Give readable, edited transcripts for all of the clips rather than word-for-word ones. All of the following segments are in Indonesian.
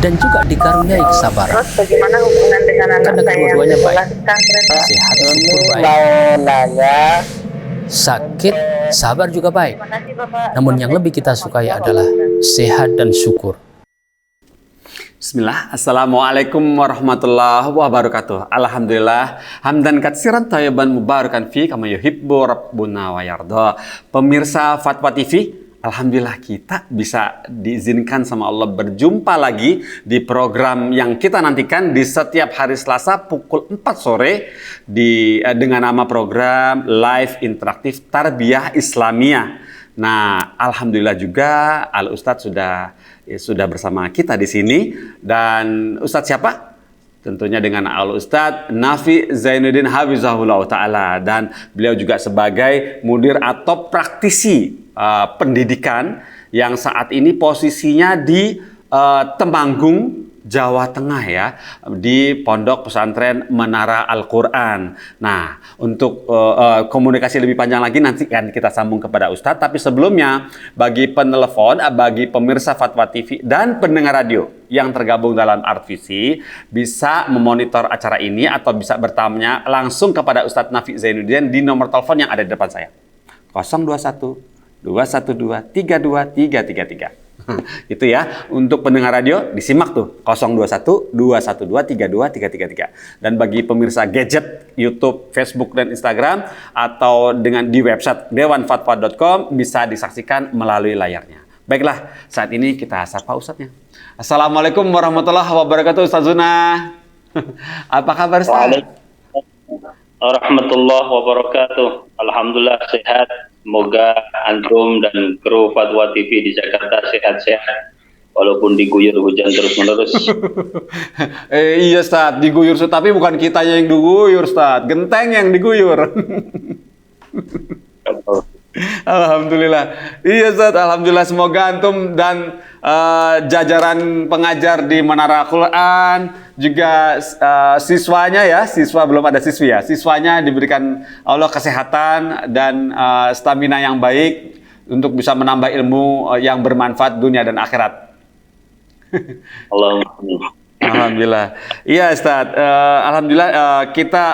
dan juga dikaruniai kesabaran. Terus bagaimana hubungan dengan anak Karena saya yang kedua-duanya sekolah baik. pesantren? Sehat, syukur baik. Mau nanya, Sakit, sabar juga baik. Terima kasih Bapak. Namun yang lebih kita sukai adalah sehat dan syukur. Bismillah, Assalamualaikum warahmatullahi wabarakatuh. Alhamdulillah, hamdan katsiran thayyiban mubarakan fi kama yuhibbu rabbuna wa yarda. Pemirsa Fatwa TV, alhamdulillah kita bisa diizinkan sama Allah berjumpa lagi di program yang kita nantikan di setiap hari Selasa pukul 4 sore dengan nama program Live Interaktif Tarbiyah Islamiyah. Nah, alhamdulillah juga Al Ustadz sudah bersama kita di sini. Dan Ustadz siapa? Tentunya dengan Al Ustadz Nafi Zainuddin Hafizahullah Ta'ala. Dan beliau juga sebagai mudir atau praktisi pendidikan yang saat ini posisinya di Temanggung, Jawa Tengah ya, di Pondok Pesantren Menara Al-Quran. Nah, untuk komunikasi lebih panjang lagi nanti kan kita sambung kepada Ustadz. Tapi sebelumnya, bagi penelepon, bagi pemirsa Fatwa TV dan pendengar radio yang tergabung dalam RTVC, bisa memonitor acara ini atau bisa bertanya langsung kepada Ustadz Nafi Zainuddin di nomor telepon yang ada di depan saya. 021 212 32 333. Itu ya, untuk pendengar radio disimak tuh 021 212 32 333. Dan bagi pemirsa gadget, YouTube, Facebook dan Instagram atau dengan di website dewanfatwa.com bisa disaksikan melalui layarnya. Baiklah, saat ini kita sapa Ustadznya. Assalamualaikum warahmatullahi wabarakatuh, Ustazuna. Apa kabar Ustaz? Waalaikumsalam warahmatullahi wabarakatuh. Alhamdulillah sehat. Semoga antum dan kru Fatwa TV di Jakarta sehat-sehat walaupun diguyur hujan terus-menerus. Iya Ustaz, diguyur Ustaz, tapi bukan kitanya yang diguyur Ustaz, genteng yang diguyur. Alhamdulillah. Iya Ustaz, alhamdulillah, semoga antum dan jajaran pengajar di Menara Al-Quran juga siswanya ya, siswa belum ada siswi ya, siswanya diberikan Allah kesehatan dan stamina yang baik untuk bisa menambah ilmu yang bermanfaat dunia dan akhirat. Allahumma. Alhamdulillah. Iya Ustaz, alhamdulillah kita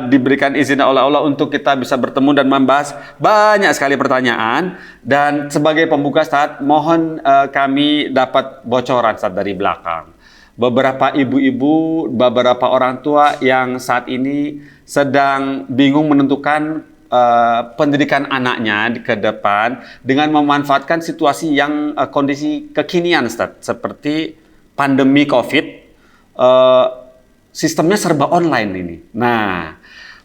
diberikan izin oleh Allah untuk kita bisa bertemu dan membahas banyak sekali pertanyaan. Dan sebagai pembuka Ustaz, mohon kami dapat bocoran Ustaz dari belakang. Beberapa ibu-ibu, beberapa orang tua yang saat ini sedang bingung menentukan pendidikan anaknya ke depan dengan memanfaatkan situasi yang kondisi kekinian Ustaz, seperti pandemi COVID. Sistemnya serba online ini. Nah,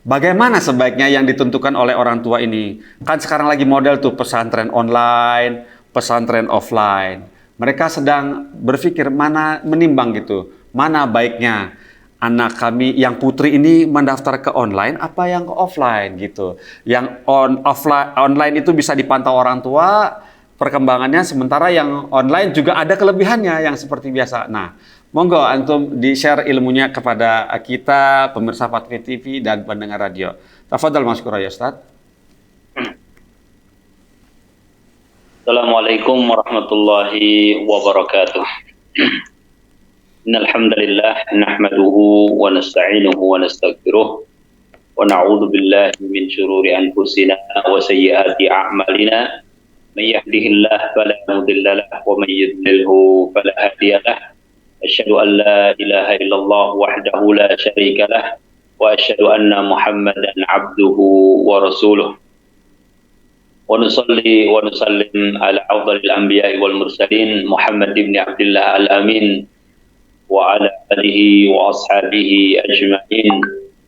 bagaimana sebaiknya yang ditentukan oleh orang tua ini? Kan sekarang lagi model tuh pesantren online, pesantren offline. Mereka sedang berpikir mana menimbang gitu, mana baiknya anak kami yang putri ini mendaftar ke online apa yang ke offline gitu. Yang online itu bisa dipantau orang tua perkembangannya, sementara yang online juga ada kelebihannya yang seperti biasa. Nah, monggo antum di-share ilmunya kepada kita, pemirsa Fatwa TV dan pendengar radio. Tafadhal masykurah ya Ustaz. Assalamualaikum warahmatullahi wabarakatuh. Innal hamdalillah nahmaduhu wa nasta'inuhu wa nastaghfiruh wa na'udzu billahi min shururi anfusina wa sayyiati a'malina. May yahdihillahu fala mudilla lahu wa may yudlilhu fala hadiya lahu. Asyhadu an la ilaha illallah wahdahu la syarika lah wa asyhadu anna Muhammadan abduhu wa rasuluh. Wa nusalli wa nusallim ala afdhalil anbiya'i wal mursalin Muhammad ibn Abdullah al-Amin wa ala alihi wa ashabihi ajma'in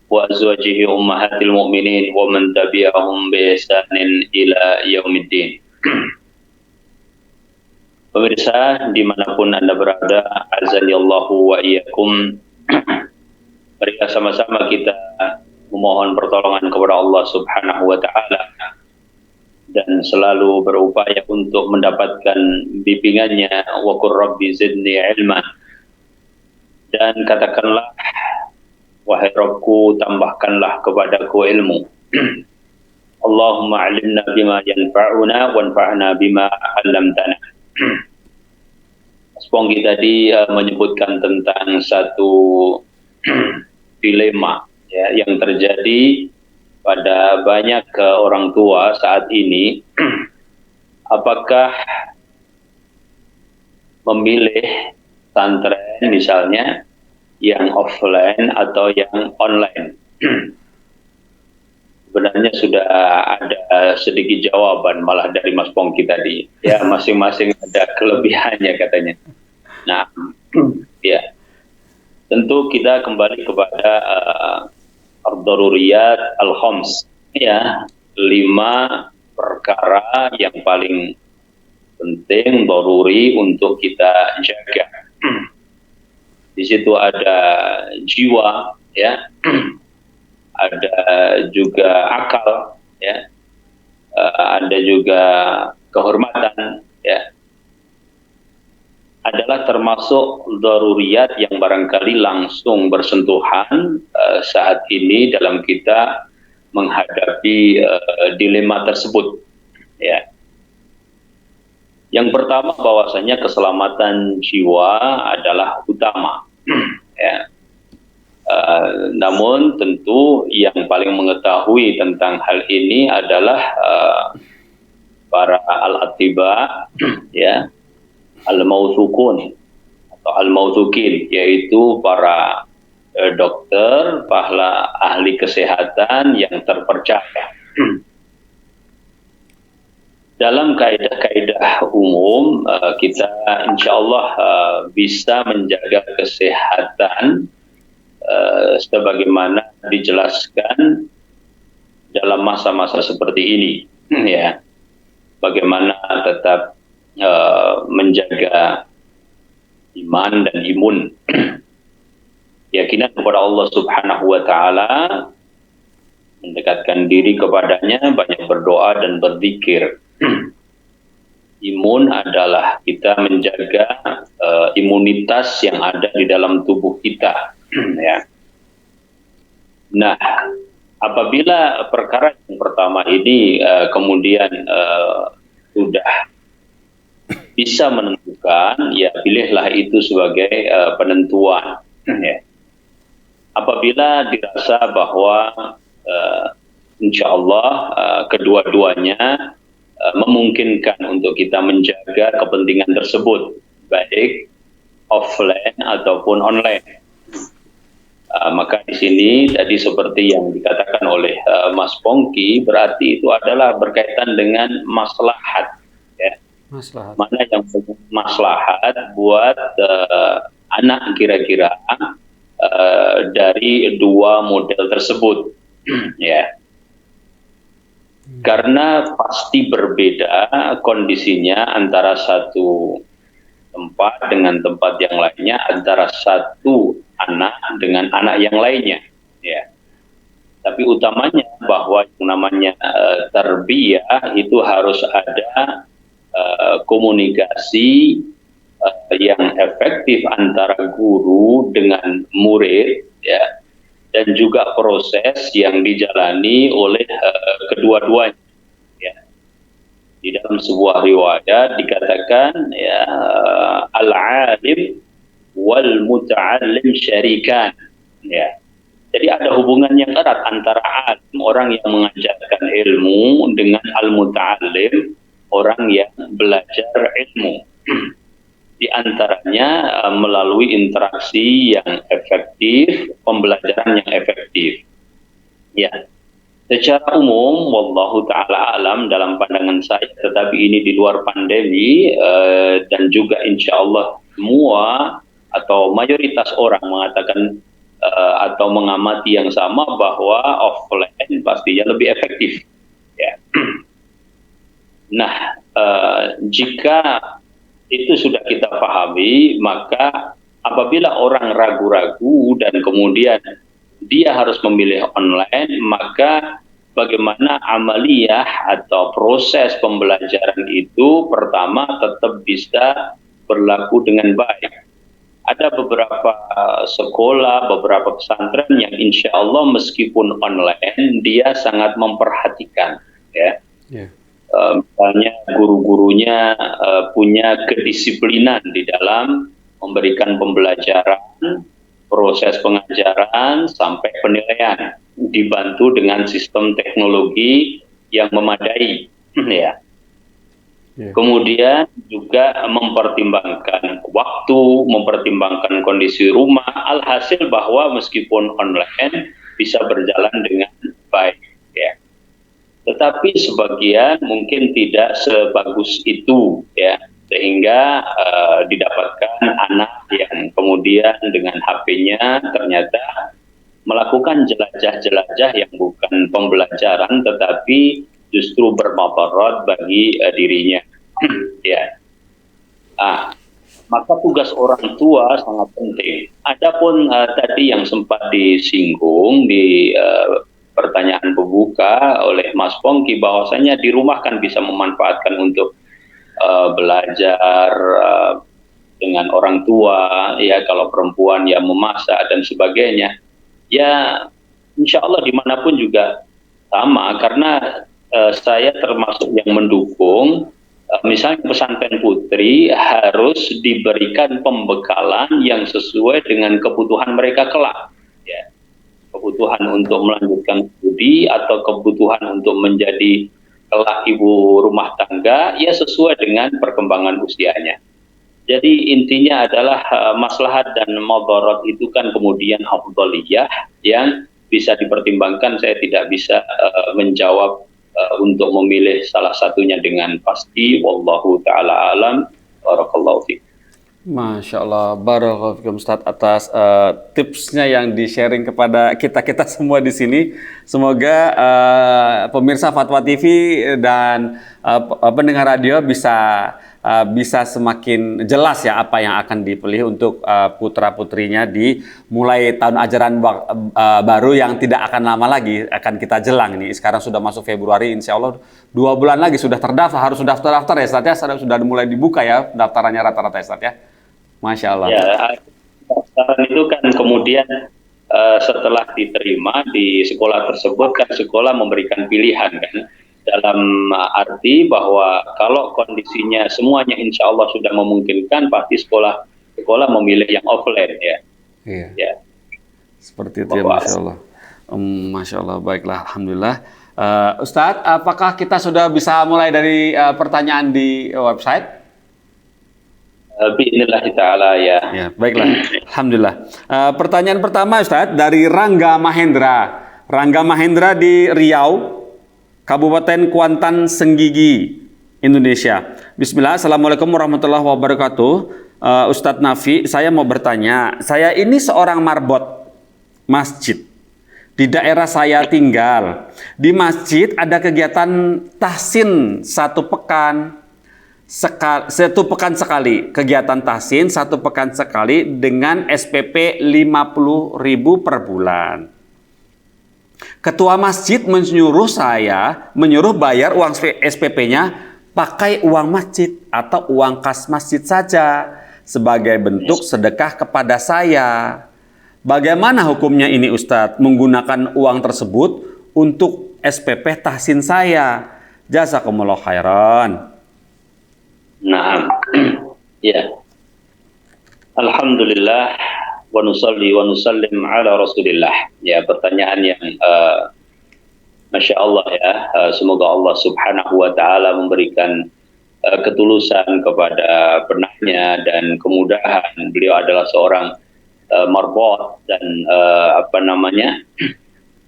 wa azwajihi ummahatil mu'minin wa man tabi'ahum bi ihsanin ila yaumiddin. Pemirsa dimanapun Anda berada, azanillahu wa iyyakum. Mari sama-sama kita memohon pertolongan kepada Allah Subhanahu wa taala dan selalu berupaya untuk mendapatkan bimbingannya. Wa qur rabbi zidni ilma. Dan katakanlah, wahai Rabbku, tambahkanlah kepadaku ilmu. Allahumma alimna bima yanfa'una wanfa'na bima 'allamtana. Sponggi tadi menyebutkan tentang satu dilema ya yang terjadi pada banyak orang tua saat ini. Apakah memilih pesantren misalnya yang offline atau yang online? Sebenarnya sudah ada sedikit jawaban malah dari Mas Pongki tadi. Ya, masing-masing ada kelebihannya katanya. Nah, ya. Tentu kita kembali kepada ad-daruriyat al-khams. Ya, 5 perkara yang paling penting, daruri untuk kita jaga. Di situ ada jiwa, ya. Ada juga akal, ya, ada juga kehormatan, ya, adalah termasuk daruriyat yang barangkali langsung bersentuhan saat ini dalam kita menghadapi dilema tersebut, ya. Yang pertama bahwasanya keselamatan jiwa adalah utama, ya. Namun tentu yang paling mengetahui tentang hal ini adalah para al-attiba, ya, al-mautsukun atau al-mautsukin, yaitu para dokter, para ahli kesehatan yang terpercaya. Dalam kaidah-kaidah umum kita insya Allah bisa menjaga kesehatan sebagaimana dijelaskan dalam masa-masa seperti ini, ya, bagaimana tetap menjaga iman dan imun, keyakinan kepada Allah Subhanahu wa Ta'ala, mendekatkan diri kepadanya, banyak berdoa dan berzikir. Imun adalah kita menjaga imunitas yang ada di dalam tubuh kita. Ya. Nah, apabila perkara yang pertama ini kemudian sudah bisa menentukan, ya pilihlah itu sebagai penentuan. Ya. Apabila dirasa bahwa insya Allah kedua-duanya memungkinkan untuk kita menjaga kepentingan tersebut, baik offline ataupun online. Maka di sini tadi seperti yang dikatakan oleh Mas Pongki, berarti itu adalah berkaitan dengan maslahat, ya. Maslahat. Mana yang maslahat buat anak kira-kira dari 2 model tersebut, ya. Karena pasti berbeda kondisinya antara satu tempat dengan tempat yang lainnya, antara satu anak dengan anak yang lainnya, ya. Tapi utamanya bahwa yang namanya tarbiyah itu harus ada komunikasi yang efektif antara guru dengan murid, ya, dan juga proses yang dijalani oleh kedua-duanya, ya. Di dalam sebuah riwayat dikatakan, ya, al-alim wal muta'allim syarikan, ya. Jadi ada hubungan yang erat antara alim, orang yang mengajarkan ilmu, dengan al-muta'allim, orang yang belajar ilmu. Di antaranya melalui interaksi yang efektif, pembelajaran yang efektif, ya. Secara umum, wallahu ta'ala alam, dalam pandangan saya, tetapi ini di luar pandemi, dan juga insya Allah semua atau mayoritas orang mengatakan atau mengamati yang sama, bahwa offline pastinya lebih efektif, ya. Nah, jika itu sudah kita pahami, maka apabila orang ragu-ragu dan kemudian dia harus memilih online, maka bagaimana amaliyah atau proses pembelajaran itu pertama tetap bisa berlaku dengan baik. Ada beberapa sekolah, beberapa pesantren yang insya Allah meskipun online, dia sangat memperhatikan, ya. Yeah. misalnya guru-gurunya punya kedisiplinan di dalam memberikan pembelajaran, proses pengajaran sampai penilaian, dibantu dengan sistem teknologi yang memadai, ya. Kemudian juga mempertimbangkan waktu, mempertimbangkan kondisi rumah, alhasil bahwa meskipun online bisa berjalan dengan baik, ya. Tetapi sebagian mungkin tidak sebagus itu, ya, sehingga didapatkan anak yang kemudian dengan HP-nya ternyata melakukan jelajah-jelajah yang bukan pembelajaran tetapi justru bermudarat bagi dirinya. Ya. Maka tugas orang tua sangat penting. Adapun tadi yang sempat disinggung di pertanyaan pembuka oleh Mas Pongki, bahwasanya di rumah kan bisa memanfaatkan untuk belajar dengan orang tua, ya, kalau perempuan yang memasak dan sebagainya, ya insya Allah dimanapun juga sama, karena saya termasuk yang mendukung misalnya pesantren putri harus diberikan pembekalan yang sesuai dengan kebutuhan mereka kelak, ya. Kebutuhan untuk melanjutkan studi atau kebutuhan untuk menjadi kelak ibu rumah tangga, ya sesuai dengan perkembangan usianya. Jadi intinya adalah maslahat dan madarat itu kan kemudian afdhaliyah yang bisa dipertimbangkan. Saya tidak bisa menjawab untuk memilih salah satunya dengan pasti. Wallahu ta'ala alam. Barakallahu fiik. Masya Allah, barakallahu fikum Ustadz atas tipsnya yang di-sharing kepada kita semua di sini. Semoga pemirsa Fatwa TV dan pendengar radio bisa semakin jelas ya apa yang akan dipilih untuk putra-putrinya di mulai tahun ajaran baru yang tidak akan lama lagi akan kita jelang nih. Sekarang sudah masuk Februari, insya Allah 2 bulan lagi sudah terdaftar, harus daftar ya Ustadz ya, sudah mulai dibuka ya daftarannya rata-rata ya Ustadz ya. Masya Allah. Ya, daftaran itu kan kemudian setelah diterima di sekolah tersebut kan sekolah memberikan pilihan kan, dalam arti bahwa kalau kondisinya semuanya insya Allah sudah memungkinkan, pasti sekolah memilih yang offline, ya. Iya. Ya. Seperti itu ya, Masya Allah. Masya Allah, baiklah, Alhamdulillah. Ustadz, apakah kita sudah bisa mulai dari pertanyaan di website? Bi'inillahi ta'ala, ya. Ya, baiklah. Alhamdulillah. Pertanyaan pertama Ustadz dari Rangga Mahendra. Rangga Mahendra di Riau, Kabupaten Kuantan Senggigi, Indonesia. Bismillah, Assalamualaikum warahmatullahi wabarakatuh. Ustadz Nafi, saya mau bertanya. Saya ini seorang marbot masjid. Di daerah saya tinggal, di masjid ada kegiatan tahsin satu pekan sekali. Kegiatan tahsin satu pekan sekali dengan SPP 50.000 per bulan. Ketua masjid menyuruh bayar uang SPP-nya pakai uang masjid atau uang kas masjid saja sebagai bentuk sedekah kepada saya. Bagaimana hukumnya ini Ustadz? Menggunakan uang tersebut untuk SPP tahsin saya. Jazakumullah khairan. Nah, ya. Alhamdulillah wa nusalli wa nusallim ala Rasulillah. Ya, pertanyaan yang Masya Allah ya. Semoga Allah Subhanahu wa taala memberikan ketulusan kepada penanya dan kemudahan. Beliau adalah seorang marbot dan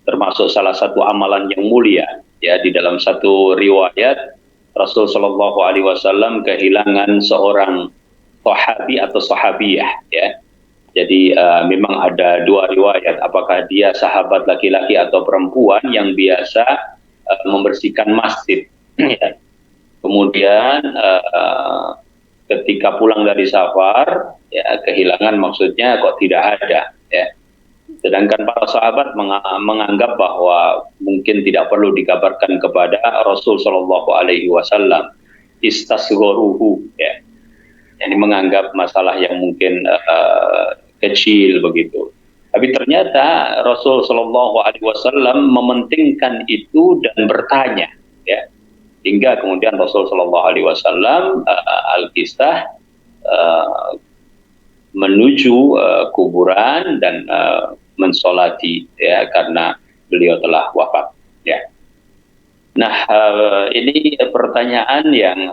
termasuk salah satu amalan yang mulia ya. Di dalam satu riwayat Rasul Shallallahu Alaihi Wasallam kehilangan seorang sahabi atau sahabiyah ya. Jadi memang ada dua riwayat, apakah dia sahabat laki-laki atau perempuan yang biasa membersihkan masjid ya. Kemudian ketika pulang dari safar ya, kehilangan maksudnya kok tidak ada ya. Sedangkan para sahabat menganggap bahwa mungkin tidak perlu dikabarkan kepada Rasul Shallallahu Alaihi Wasallam, istasghoruhu ya. Jadi menganggap masalah yang mungkin kecil begitu. Tapi ternyata Rasul Shallallahu Alaihi Wasallam mementingkan itu dan bertanya ya. hingga kemudian Rasul Shallallahu Alaihi Wasallam al-Qistah menuju kuburan dan mensolati, ya, karena beliau telah wafat, ya. Nah, ini pertanyaan yang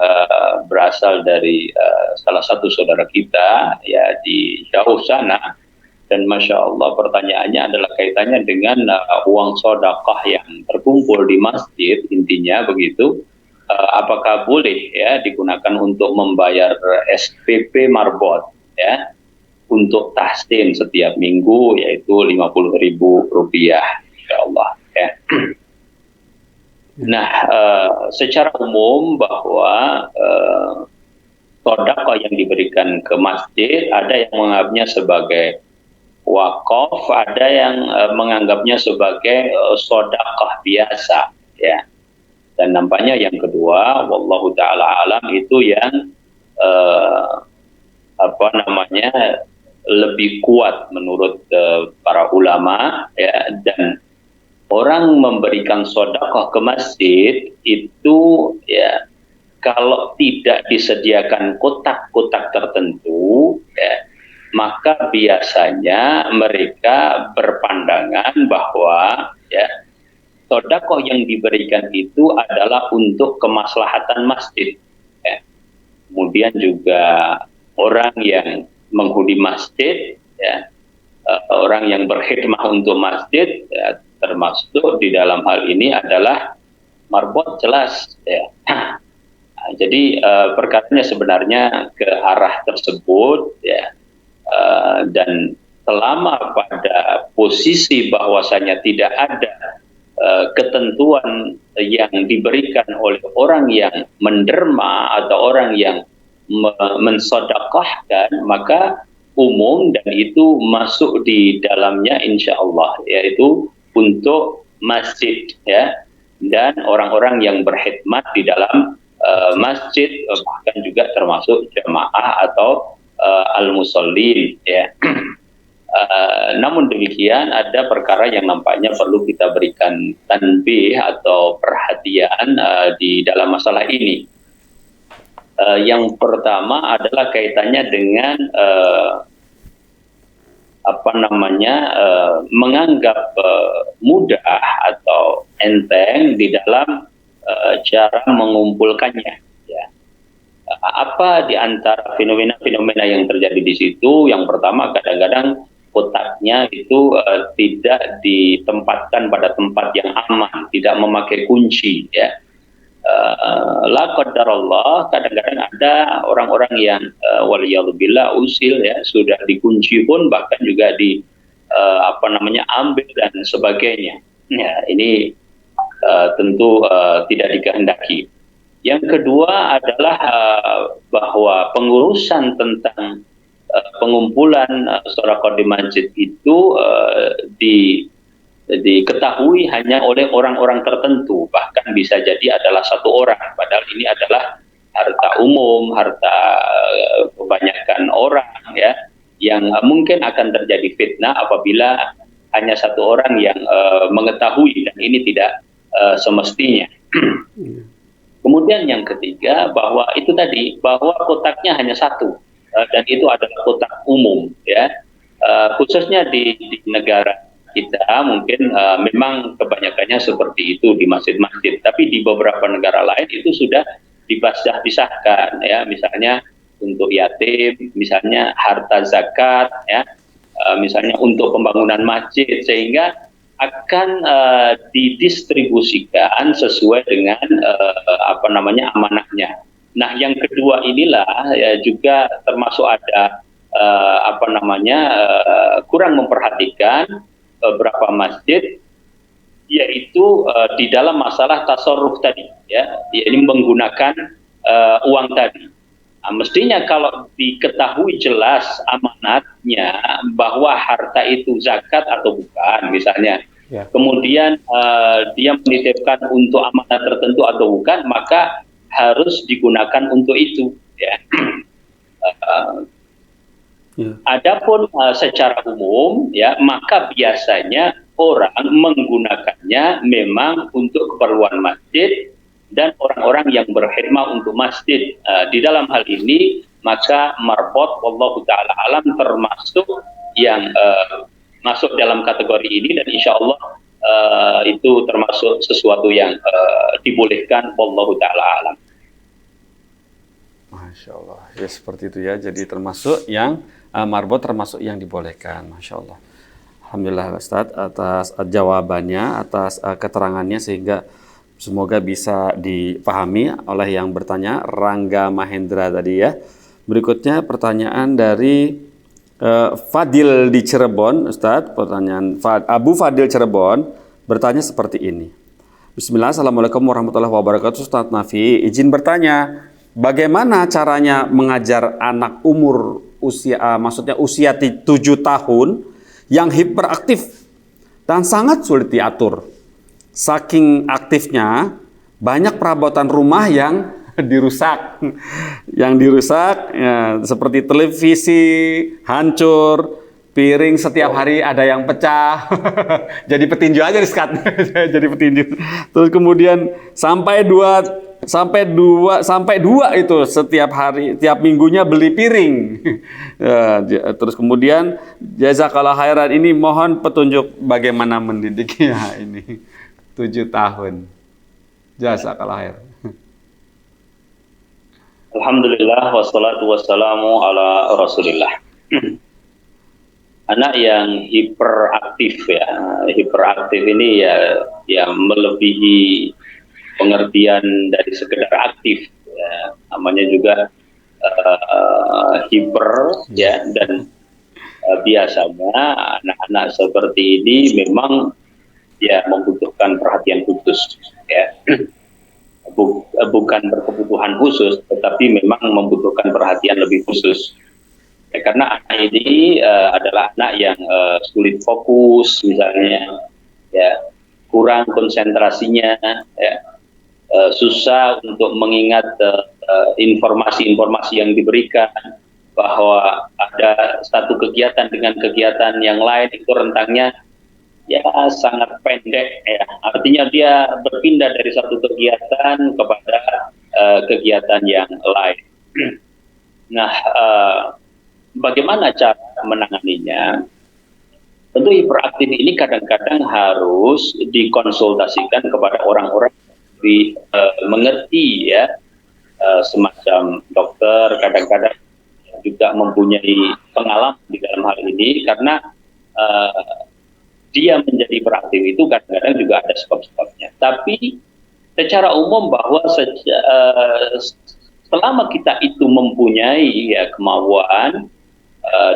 berasal dari salah satu saudara kita, ya, di jauh sana, dan masya Allah pertanyaannya adalah kaitannya dengan uang sedekah yang terkumpul di masjid, intinya begitu. Apakah boleh, ya, digunakan untuk membayar SPP marbot, ya, untuk tahsin setiap minggu, yaitu Rp50.000, insya Allah, ya. Nah, secara umum bahwa sedekah yang diberikan ke masjid, ada yang menganggapnya sebagai wakaf, ada yang menganggapnya sebagai sedekah biasa, ya. Dan nampaknya yang kedua, wallahu taala alam, itu yang lebih kuat menurut para ulama, ya. Dan orang memberikan sedekah ke masjid itu, ya, kalau tidak disediakan kotak-kotak tertentu, ya, maka biasanya mereka berpandangan bahwa, ya, sedekah yang diberikan itu adalah untuk kemaslahatan masjid, ya. Kemudian juga orang yang menghuni masjid, ya, orang yang berkhidmah untuk masjid, ya, termasuk di dalam hal ini adalah marbot, jelas, ya. Jadi perkaranya sebenarnya ke arah tersebut, ya. Dan selama pada posisi bahwasanya tidak ada ketentuan yang diberikan oleh orang yang menderma atau orang yang mensedekahkan, maka umum dan itu masuk di dalamnya insya Allah, yaitu untuk masjid, ya, dan orang-orang yang berkhidmat di dalam masjid, bahkan juga termasuk jamaah atau al-musallin, ya. Namun demikian ada perkara yang nampaknya perlu kita berikan tanbih atau perhatian di dalam masalah ini. Yang pertama adalah kaitannya dengan menganggap mudah atau enteng di dalam cara mengumpulkannya, ya. Apa di antara fenomena-fenomena yang terjadi di situ? Yang pertama, kadang-kadang kotaknya itu tidak ditempatkan pada tempat yang aman, tidak memakai kunci, ya. La qadarullah, kadang-kadang ada orang-orang yang waliyadzubillah usil, ya, sudah dikunci pun bahkan juga ambil dan sebagainya. Ya, ini tentu tidak dikehendaki. Yang kedua adalah bahwa pengurusan tentang pengumpulan sedekah di masjid itu diketahui hanya oleh orang-orang tertentu, bahkan bisa jadi adalah satu orang, padahal ini adalah harta umum, harta kebanyakan orang, ya, yang mungkin akan terjadi fitnah apabila hanya satu orang yang mengetahui, dan ini tidak semestinya. Kemudian yang ketiga, bahwa itu tadi, bahwa kotaknya hanya satu, dan itu adalah kotak umum, ya. Khususnya di negara kita mungkin memang kebanyakannya seperti itu di masjid-masjid, tapi di beberapa negara lain itu sudah dipisahkan, ya, misalnya untuk yatim, misalnya harta zakat, ya, misalnya untuk pembangunan masjid, sehingga akan didistribusikan sesuai dengan amanahnya. Nah, yang kedua inilah, ya, juga termasuk ada kurang memperhatikan beberapa masjid, yaitu di dalam masalah tasarruf tadi, ya, ini menggunakan uang tadi. Nah, mestinya kalau diketahui jelas amanatnya bahwa harta itu zakat atau bukan, misalnya, ya, kemudian dia menitipkan untuk amanat tertentu atau bukan, maka harus digunakan untuk itu, ya. Adapun secara umum, ya, maka biasanya orang menggunakannya memang untuk keperluan masjid, dan orang-orang yang berkhidmat untuk masjid. Di dalam hal ini maka marbot wallahu taala alam termasuk yang masuk dalam kategori ini, dan insya Allah itu termasuk sesuatu yang dibolehkan wallahu taala alam. Masya Allah, ya seperti itu ya. Jadi termasuk yang marbot, termasuk yang dibolehkan. Masya Allah. Alhamdulillah Ustadz atas jawabannya, atas keterangannya, sehingga semoga bisa dipahami oleh yang bertanya, Rangga Mahendra tadi ya. Berikutnya pertanyaan dari Fadil di Cirebon, Ustadz. Pertanyaan Abu Fadil Cirebon bertanya seperti ini. Bismillah, Assalamualaikum warahmatullahi wabarakatuh. Ustadz Nafi, izin bertanya, bagaimana caranya mengajar anak umur usia 7 tahun yang hiperaktif dan sangat sulit diatur? Saking aktifnya, banyak perabotan rumah yang dirusak. Yang dirusak ya, seperti televisi hancur, piring setiap hari ada yang pecah. Jadi petinju aja Ustaz. Jadi petinju. Terus kemudian sampai dua itu setiap hari, tiap minggunya beli piring. Ya, terus kemudian jazakallah khairan, ini mohon petunjuk bagaimana mendidiknya ini 7 tahun. Jazakallah khair. Alhamdulillah wassalatu wassalamu ala Rasulillah. Anak yang hiperaktif ya, hiperaktif ini ya melebihi pengertian dari sekedar aktif ya, namanya juga hiper ya, dan biasanya anak-anak seperti ini memang ya membutuhkan perhatian khusus ya. Bukan berkebutuhan khusus, tetapi memang membutuhkan perhatian lebih khusus ya, karena anak ini adalah anak yang sulit fokus misalnya ya, kurang konsentrasinya ya, susah untuk mengingat informasi-informasi yang diberikan, bahwa ada satu kegiatan dengan kegiatan yang lain itu rentangnya ya sangat pendek ya. Artinya dia berpindah dari satu kegiatan kepada kegiatan yang lain. Nah, bagaimana cara menanganinya? Tentu hiperaktif ini kadang-kadang harus dikonsultasikan kepada orang-orang yang mengerti ya, semacam dokter, kadang-kadang juga mempunyai pengalaman di dalam hal ini, karena dia menjadi beraktif itu kadang-kadang juga ada sebab-sebabnya. Tapi secara umum bahwa selama kita itu mempunyai ya kemauan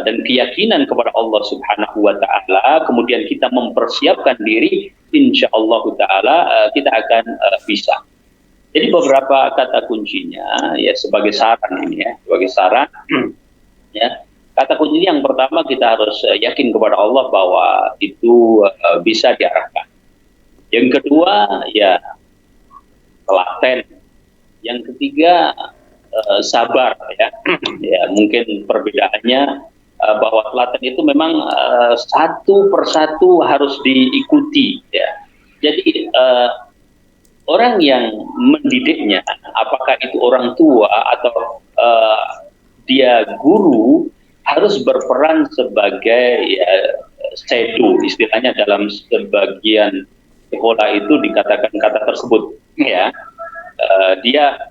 dan keyakinan kepada Allah Subhanahu wa taala, kemudian kita mempersiapkan diri, insyaallah taala kita akan bisa. Jadi beberapa kata kuncinya ya sebagai saran ini ya, sebagai saran ya. Kata kunci yang pertama, kita harus yakin kepada Allah bahwa itu bisa diarahkan. Yang kedua, ya telaten. Yang ketiga, sabar. Ya, ya mungkin perbedaannya bahwa telaten itu memang satu persatu harus diikuti. Ya. Jadi orang yang mendidiknya, apakah itu orang tua atau dia guru, harus berperan sebagai shadow, istilahnya dalam sebagian sekolah itu dikatakan kata tersebut ya. Dia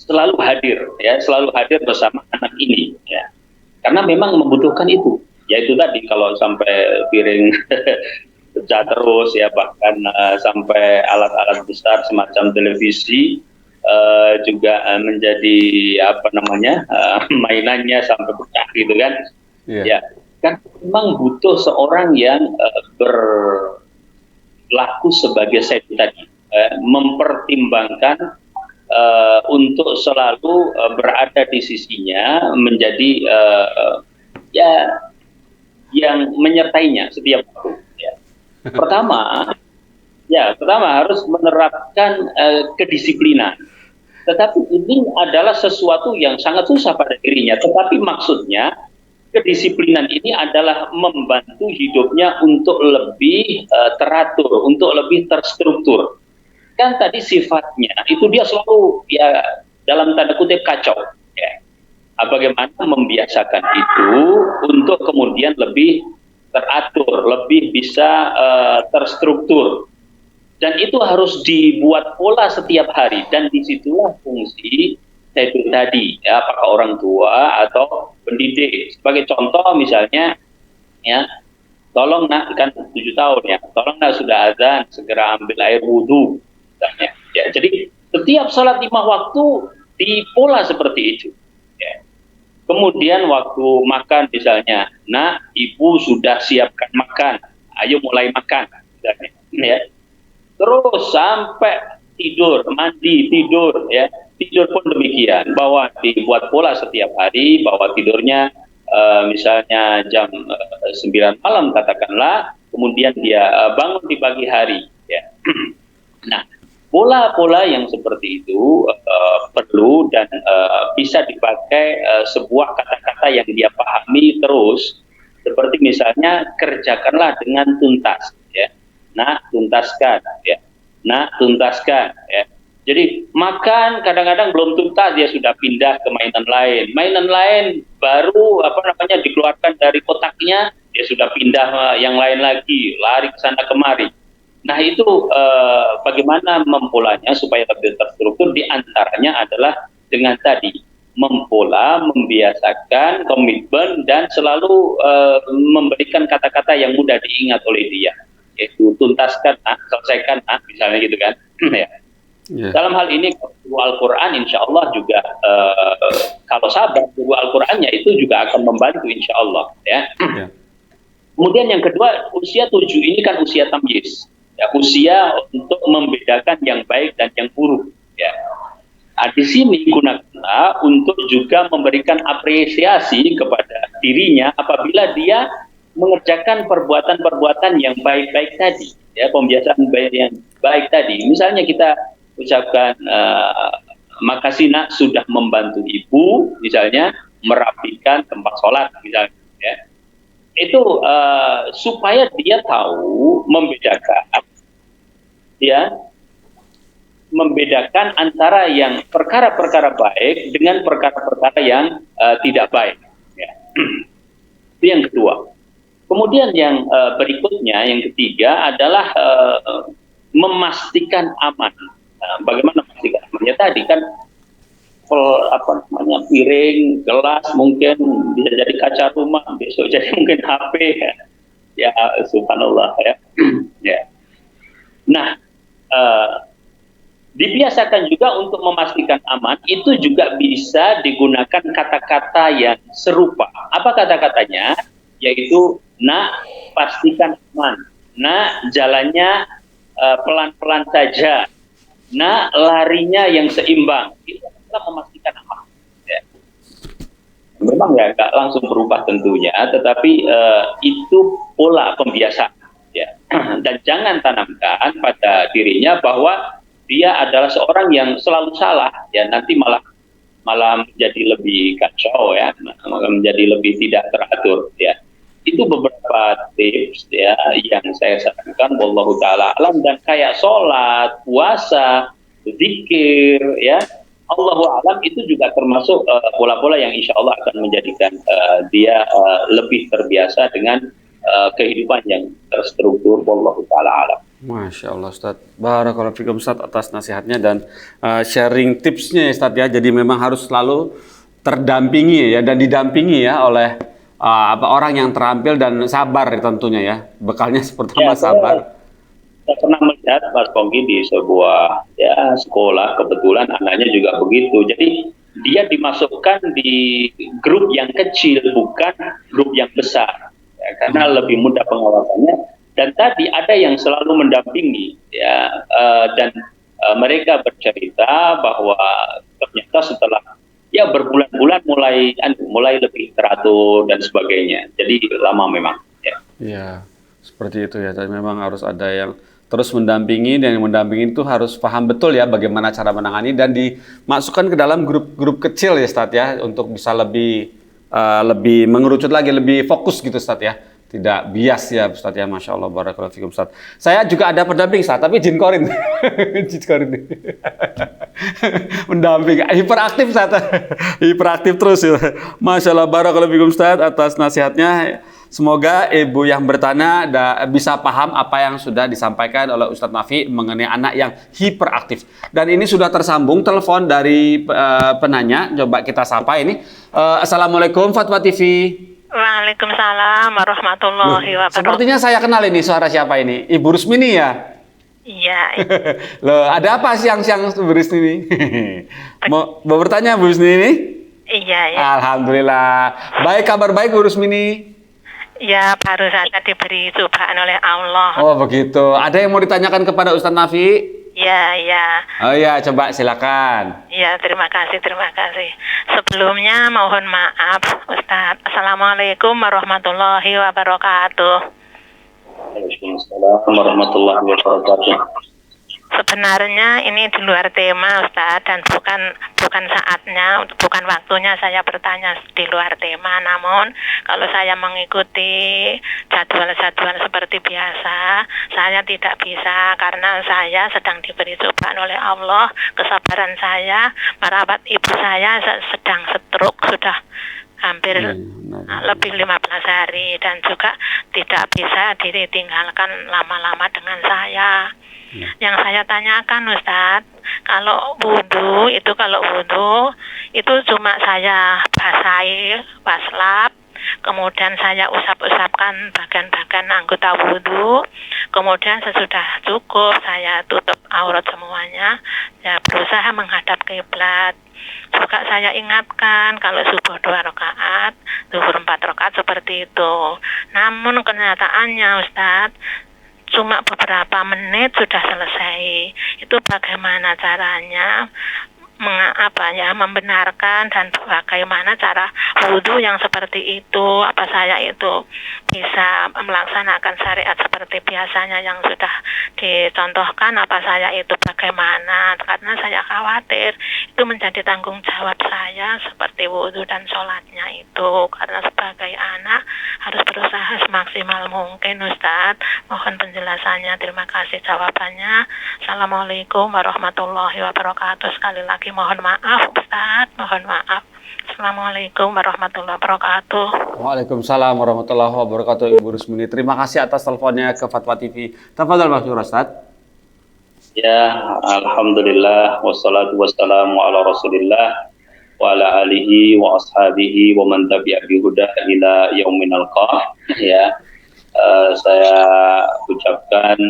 selalu hadir ya, selalu hadir bersama anak ini ya, karena memang membutuhkan itu. Yaitu tadi, kalau sampai piring pecah terus ya, bahkan sampai alat-alat besar semacam televisi juga menjadi mainannya sampai pecah gitu kan. Ya, kan memang butuh seorang yang berlaku sebagai saya tadi, mempertimbangkan untuk selalu berada di sisinya, menjadi ya yang menyertainya setiap waktu ya. Pertama harus menerapkan kedisiplinan. Tetapi ini adalah sesuatu yang sangat susah pada dirinya. Tetapi maksudnya kedisiplinan ini adalah membantu hidupnya untuk lebih teratur, untuk lebih terstruktur. kan tadi sifatnya itu dia selalu ya dalam tanda kutip kacau ya. Bagaimana membiasakan itu untuk kemudian lebih teratur, lebih bisa terstruktur, dan itu harus dibuat pola setiap hari, dan disitulah fungsi itu tadi ya, apakah orang tua atau pendidik. Sebagai contoh misalnya ya, tolong nak, kan 7 tahun ya, tolong nak sudah azan segera ambil air wudhu misalnya ya. Jadi setiap salat 5 waktu di pola seperti itu ya. Kemudian waktu makan misalnya, nak ibu sudah siapkan makan, ayo mulai makan misalnya ya. Terus sampai tidur, mandi, tidur ya, tidur pun demikian, bahwa dibuat pola setiap hari bahwa tidurnya misalnya jam 9 malam katakanlah, kemudian dia bangun di pagi hari ya. Nah, pola-pola yang seperti itu perlu dan bisa dipakai sebuah kata-kata yang dia pahami terus, seperti misalnya kerjakanlah dengan tuntas ya. Nah, tuntaskan ya. Nah, tuntaskan ya. Jadi makan kadang-kadang belum tuntas dia sudah pindah ke mainan lain. Mainan lain baru dikeluarkan dari kotaknya, dia sudah pindah yang lain lagi, lari ke sana kemari. Nah, itu bagaimana mempolanya supaya lebih terstruktur, di antaranya adalah dengan tadi mempola, membiasakan, komitmen, dan selalu memberikan kata-kata yang mudah diingat oleh dia. Yaitu tuntaskan, selesaikan, misalnya gitu kan. Ya. Yeah. Dalam hal ini guru Al-Quran insya Allah juga kalau sabar guru Al-Qurannya itu juga akan membantu insya Allah ya. Yeah. Kemudian yang kedua, usia 7 ini kan usia tamyiz ya, usia untuk membedakan yang baik dan yang buruk ya. Nah, di sini gunakanlah untuk juga memberikan apresiasi kepada dirinya apabila dia mengerjakan perbuatan-perbuatan yang baik-baik tadi ya, pembiasaan baik yang baik tadi. Misalnya kita ucapkan makasih nak sudah membantu ibu, misalnya merapikan tempat sholat misalnya ya. Itu supaya dia tahu membedakan antara yang perkara-perkara baik dengan perkara-perkara yang tidak baik ya. Itu yang kedua. Kemudian yang berikutnya, yang ketiga adalah memastikan aman. Nah, bagaimana memastikan amannya tadi kan piring, gelas mungkin bisa jadi kaca rumah, besok jadi mungkin HP ya, subhanallah ya. Ya. Nah, dibiasakan juga untuk memastikan aman itu juga bisa digunakan kata-kata yang serupa. Apa kata-katanya? Yaitu nak pastikan aman, nak jalannya pelan-pelan saja, nah larinya yang seimbang. Itu adalah memastikan aman ya. Memang ya nggak langsung berubah tentunya, tetapi itu pola pembiasaan ya. Dan jangan tanamkan pada dirinya bahwa dia adalah seorang yang selalu salah ya, nanti malah menjadi lebih kacau ya, menjadi lebih tidak teratur ya. Itu beberapa tips ya yang saya sarankan, wallahu taala alam. Dan kayak sholat, puasa, zikir ya, Allahu alam, itu juga termasuk pola-pola yang insya Allah akan menjadikan dia lebih terbiasa dengan kehidupan yang terstruktur. Wallahu taala alam. Masya Allah Ustaz, barakallahu fikum Ustaz atas nasihatnya dan sharing tipsnya ya Ustaz ya. Jadi memang harus selalu terdampingi ya dan didampingi ya oleh orang yang terampil dan sabar tentunya ya. Bekalnya pertama sabar. Saya pernah melihat Mas Pongki di sebuah ya sekolah, kebetulan anaknya juga begitu. Jadi dia dimasukkan di grup yang kecil, bukan grup yang besar ya, karena lebih mudah pengawasannya. Dan tadi ada yang selalu mendampingi ya, dan mereka bercerita bahwa ternyata setelah ya berbulan-bulan mulai lebih teratur dan sebagainya. Jadi lama memang ya. Iya, seperti itu ya. Dan memang harus ada yang terus mendampingi, dan yang mendampingi itu harus paham betul ya bagaimana cara menangani dan dimasukkan ke dalam grup-grup kecil ya Ustaz ya, untuk bisa lebih mengerucut lagi, lebih fokus gitu Ustaz ya. tidak bias ya Ustaz ya, Masya Allah, barakallahu fikum Ustaz. Saya juga ada pendamping Ustaz, tapi jin korin. Jin korin. Mendamping, hiperaktif Ustaz. Hiperaktif terus ya. Masya Allah, barakallahu fikum Ustaz atas nasihatnya. Semoga ibu yang bertanya bisa paham apa yang sudah disampaikan oleh Ustadz Nafi mengenai anak yang hiperaktif. Dan ini sudah tersambung telepon dari penanya. Coba kita sapa ini. Assalamualaikum Fatwa TV. Waalaikumsalam warahmatullahi wabarakatuh. Sepertinya saya kenal ini, suara siapa ini? Ibu Rusmini ya? Iya. Loh, ada apa siang-siang Bu Rusmini? Mau bertanya Bu Rusmini? Iya, ya. Alhamdulillah. Baik, kabar baik Bu Rusmini? Ya, baru saja diberi cobaan oleh Allah. Oh begitu. Ada yang mau ditanyakan kepada Ustadz Nafi? Ya, ya. Oh ya, coba silakan. Ya, terima kasih. Sebelumnya mohon maaf, Ustadz. Assalamualaikum warahmatullahi wabarakatuh. Waalaikumsalam warahmatullahi wabarakatuh. Sebenarnya ini di luar tema, Ustadz, dan bukan saatnya, bukan waktunya saya bertanya di luar tema. Namun kalau saya mengikuti jadwal-jadwal seperti biasa, saya tidak bisa karena saya sedang diberi cobaan oleh Allah. Kesabaran saya, merawat ibu saya sedang stroke sudah hampir lebih 15 hari dan juga tidak bisa ditinggalkan lama-lama dengan saya. Yang saya tanyakan Ustadz, kalau wudhu itu cuma saya basahi waslap, kemudian saya usap-usapkan bagian-bagian anggota wudhu, kemudian sesudah cukup saya tutup aurat semuanya, ya berusaha menghadap kiblat. Juga saya ingatkan kalau subuh 2 rakaat, zuhur 4 rakaat seperti itu. Namun kenyataannya Ustadz, cuma beberapa menit sudah selesai. Itu bagaimana caranya membenarkan dan bagaimana cara wudhu yang seperti itu? Apa saya itu bisa melaksanakan syariat seperti biasanya yang sudah dicontohkan? Apa saya itu bagaimana? Karena saya khawatir itu menjadi tanggung jawab saya seperti wudhu dan sholatnya itu. Karena sebagai anak harus berusaha semaksimal mungkin Ustadz. Mohon penjelasannya. Terima kasih jawabannya. Assalamualaikum warahmatullahi wabarakatuh. Sekali lagi mohon maaf Ustadz, mohon maaf. Assalamualaikum warahmatullahi wabarakatuh. Waalaikumsalam warahmatullahi wabarakatuh Ibu Rusmini. Terima kasih atas teleponnya ke Fatwa TV. Tafadhal Masyur Ustadz. Ya, alhamdulillah wassalatu wassalamu ala Rasulillah wa ala alihi wa ashabihi wa man tabi'a bi huda ila yauminal qiyamah. Ya. Saya ucapkan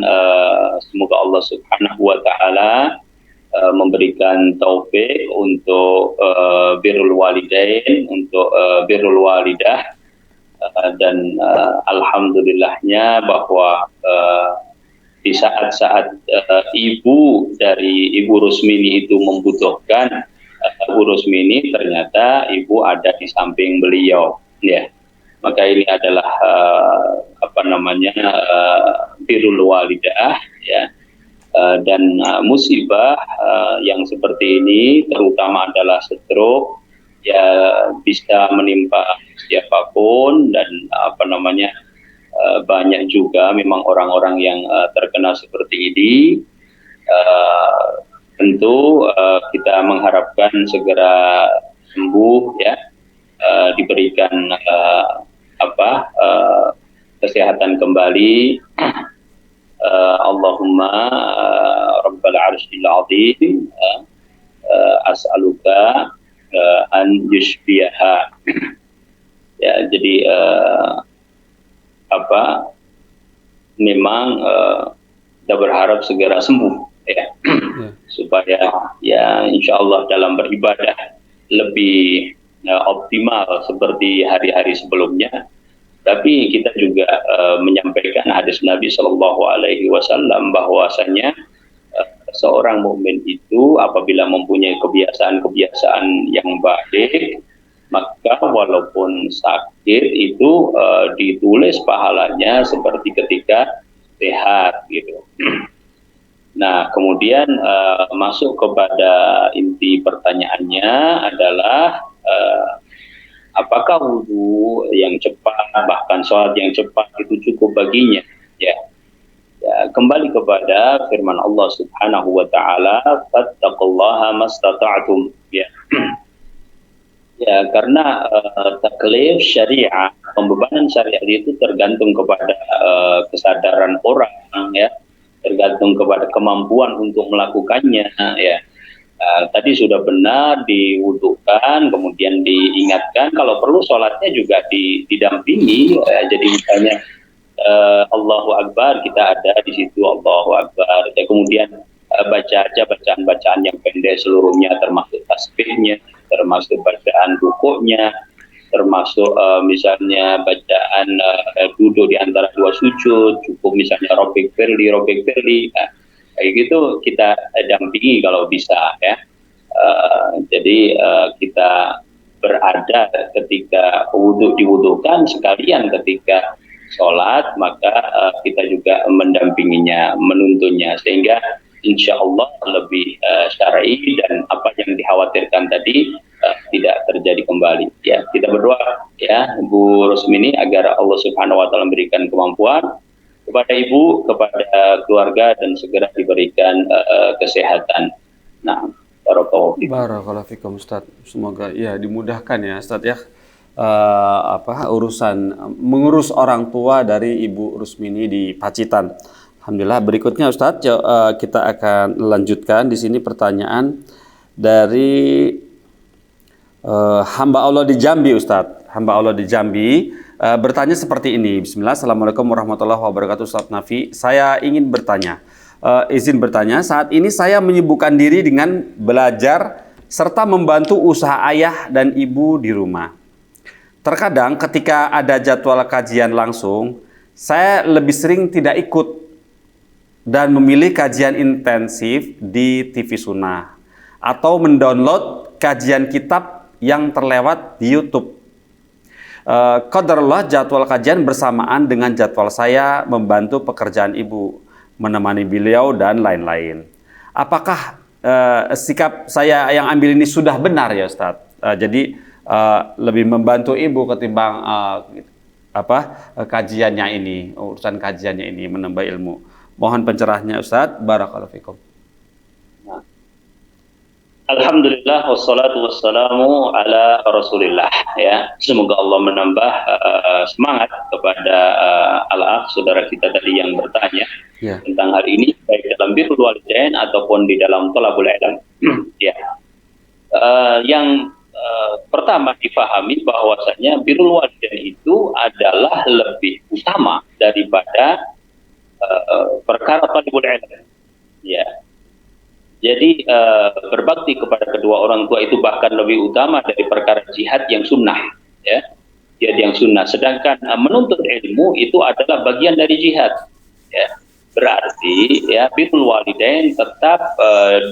semoga Allah Subhanahu wa taala memberikan taufik untuk birrul walidain, untuk birrul walidah, dan alhamdulillahnya bahwa di saat-saat ibu dari Ibu Rusmini itu membutuhkan Bu Rusmini, ternyata ibu ada di samping beliau, ya. Maka ini adalah birrul walidah, ya. Dan musibah yang seperti ini terutama adalah stroke, ya bisa menimpa siapapun, dan banyak juga memang orang-orang yang terkena seperti ini. Tentu kita mengharapkan segera sembuh, ya, diberikan kesehatan kembali. Allahumma Rabbal Arsyil Azim, as'aluka an yushbiha. Ya, jadi memang kita berharap segera sembuh, ya, supaya ya insya Allah dalam beribadah lebih optimal seperti hari-hari sebelumnya. Tapi kita juga menyampaikan hadis Nabi Shallallahu Alaihi Wasallam bahwasanya seorang mukmin itu apabila mempunyai kebiasaan-kebiasaan yang baik, maka walaupun sakit itu ditulis pahalanya seperti ketika sehat, gitu. Nah, kemudian masuk kepada inti pertanyaannya adalah apakah wudhu yang cepat, bahkan sholat yang cepat itu cukup baginya? Ya, kembali kepada firman Allah Subhanahu wa taala, fattaqullaha mastata'tum. Ya. Ya, karena taklif syariah, pembebanan syariat itu tergantung kepada kesadaran orang, ya, tergantung kepada kemampuan untuk melakukannya, ya. Tadi sudah benar diwudukan, kemudian diingatkan kalau perlu sholatnya juga didampingi, jadi misalnya Allahu Akbar, kita ada di situ Allahu Akbar, ya, kemudian baca aja bacaan-bacaan yang pendek seluruhnya, termasuk tasbihnya, termasuk bacaan rukuknya, termasuk misalnya bacaan duduk di antara dua sujud, cukup misalnya robek firli, kayak gitu kita dampingi kalau bisa, ya. Jadi kita berada ketika wudhu diwudhukan, sekalian ketika sholat, maka kita juga mendampinginya, menuntunnya, sehingga insya Allah lebih syar'i dan apa yang dikhawatirkan tadi tidak terjadi kembali. Ya, kita berdoa, ya, Bu Rusmini, agar Allah Subhanahu wa taala memberikan kemampuan kepada ibu, kepada keluarga, dan segera diberikan kesehatan. Nah, barakallahu fikum Ustaz. Semoga ya dimudahkan ya Ustaz, ya, urusan mengurus orang tua dari Ibu Rusmini di Pacitan. Alhamdulillah. Berikutnya Ustaz, kita akan lanjutkan di sini pertanyaan dari hamba Allah di Jambi, Ustaz. Hamba Allah di Jambi bertanya seperti ini. Bismillah, Assalamualaikum warahmatullahi wabarakatuh, Ustaz Nafi. Saya ingin bertanya, izin bertanya, saat ini saya menyibukkan diri dengan belajar serta membantu usaha ayah dan ibu di rumah. Terkadang ketika ada jadwal kajian langsung, saya lebih sering tidak ikut dan memilih kajian intensif di TV Sunnah atau mendownload kajian kitab yang terlewat di YouTube. Qadarullah jadwal kajian bersamaan dengan jadwal saya membantu pekerjaan ibu, menemani beliau dan lain-lain. Apakah sikap saya yang ambil ini sudah benar ya Ustadz? Jadi lebih membantu ibu ketimbang kajiannya ini, urusan kajiannya ini, menambah ilmu. Mohon pencerahannya Ustadz. Barakallahu fikum. Alhamdulillah, wassalatu wassalamu ala rasulillah, ya. Semoga Allah menambah semangat kepada al-akh, saudara kita tadi yang bertanya tentang hal ini, baik dalam birrul walidain ataupun di dalam thalabul ilm. Ya. Yang pertama difahami bahwasanya birrul walidain itu adalah lebih utama daripada perkara thalabul ilm. Ya. Jadi berbakti kepada kedua orang tua itu bahkan lebih utama dari perkara jihad yang sunnah, ya, jihad yang sunnah. Sedangkan menuntut ilmu itu adalah bagian dari jihad, ya. Berarti ya birrul walidain tetap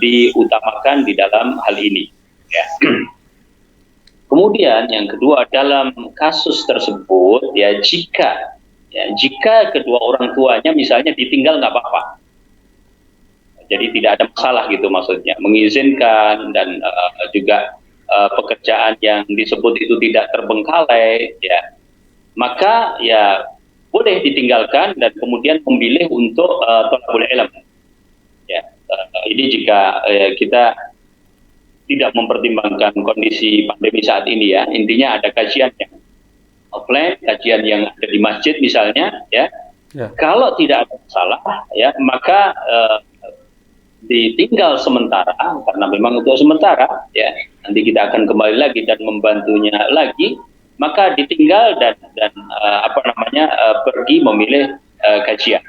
diutamakan di dalam hal ini, ya. Kemudian yang kedua, dalam kasus tersebut, ya, jika kedua orang tuanya misalnya ditinggal nggak apa-apa. Jadi tidak ada masalah gitu maksudnya, mengizinkan dan juga pekerjaan yang disebut itu tidak terbengkalai, ya, maka ya boleh ditinggalkan dan kemudian memilih untuk thalabul ilm. Ya, ini jika kita tidak mempertimbangkan kondisi pandemi saat ini, ya, intinya ada kajian yang offline, kajian yang ada di masjid misalnya, ya. Kalau tidak ada masalah, ya, maka ditinggal sementara, karena memang untuk sementara, ya, nanti kita akan kembali lagi dan membantunya lagi, maka ditinggal dan pergi memilih kajian.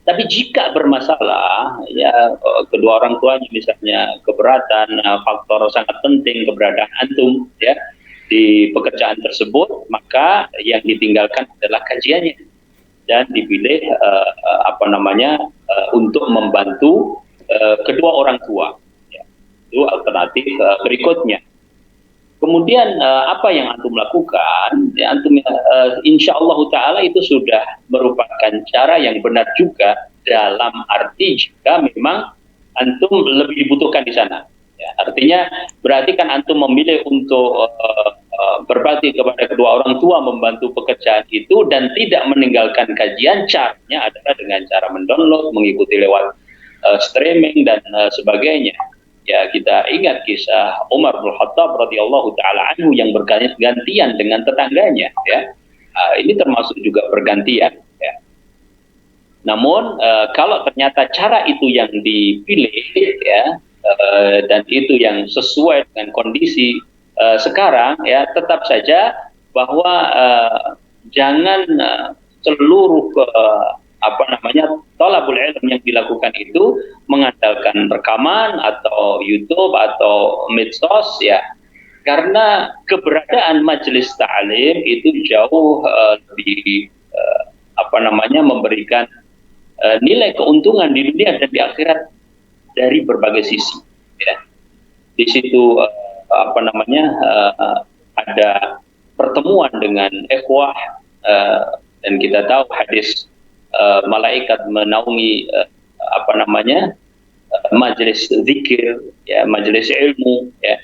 Tapi jika bermasalah, ya, kedua orang tuanya misalnya keberatan, faktor sangat penting keberadaan antum, ya, di pekerjaan tersebut, maka yang ditinggalkan adalah kajiannya dan dipilih untuk membantu kedua orang tua, ya. Itu alternatif berikutnya. Kemudian apa yang antum lakukan, ya, antum insya Allah Taala itu sudah merupakan cara yang benar juga, dalam arti jika memang antum lebih dibutuhkan di sana, ya. Artinya berarti kan antum memilih untuk berbakti kepada kedua orang tua, membantu pekerjaan itu, dan tidak meninggalkan kajian, caranya adalah dengan cara mendownload, mengikuti lewat streaming dan sebagainya. Ya, kita ingat kisah Umar bin Khattab radhiyallahu taala anhu yang bergantian dengan tetangganya, ya. Ini termasuk juga pergantian, ya. Namun kalau ternyata cara itu yang dipilih, ya, dan itu yang sesuai dengan kondisi sekarang, ya, tetap saja bahwa jangan seluruh thalabul ilm yang dilakukan itu mengandalkan rekaman atau YouTube atau medsos, ya, karena keberadaan majelis ta'lim itu jauh lebih memberikan nilai keuntungan di dunia dan di akhirat dari berbagai sisi, ya. Di situ ada pertemuan dengan ikhwah, dan kita tahu hadis malaikat menaungi majelis zikir, ya, majelis ilmu, ya.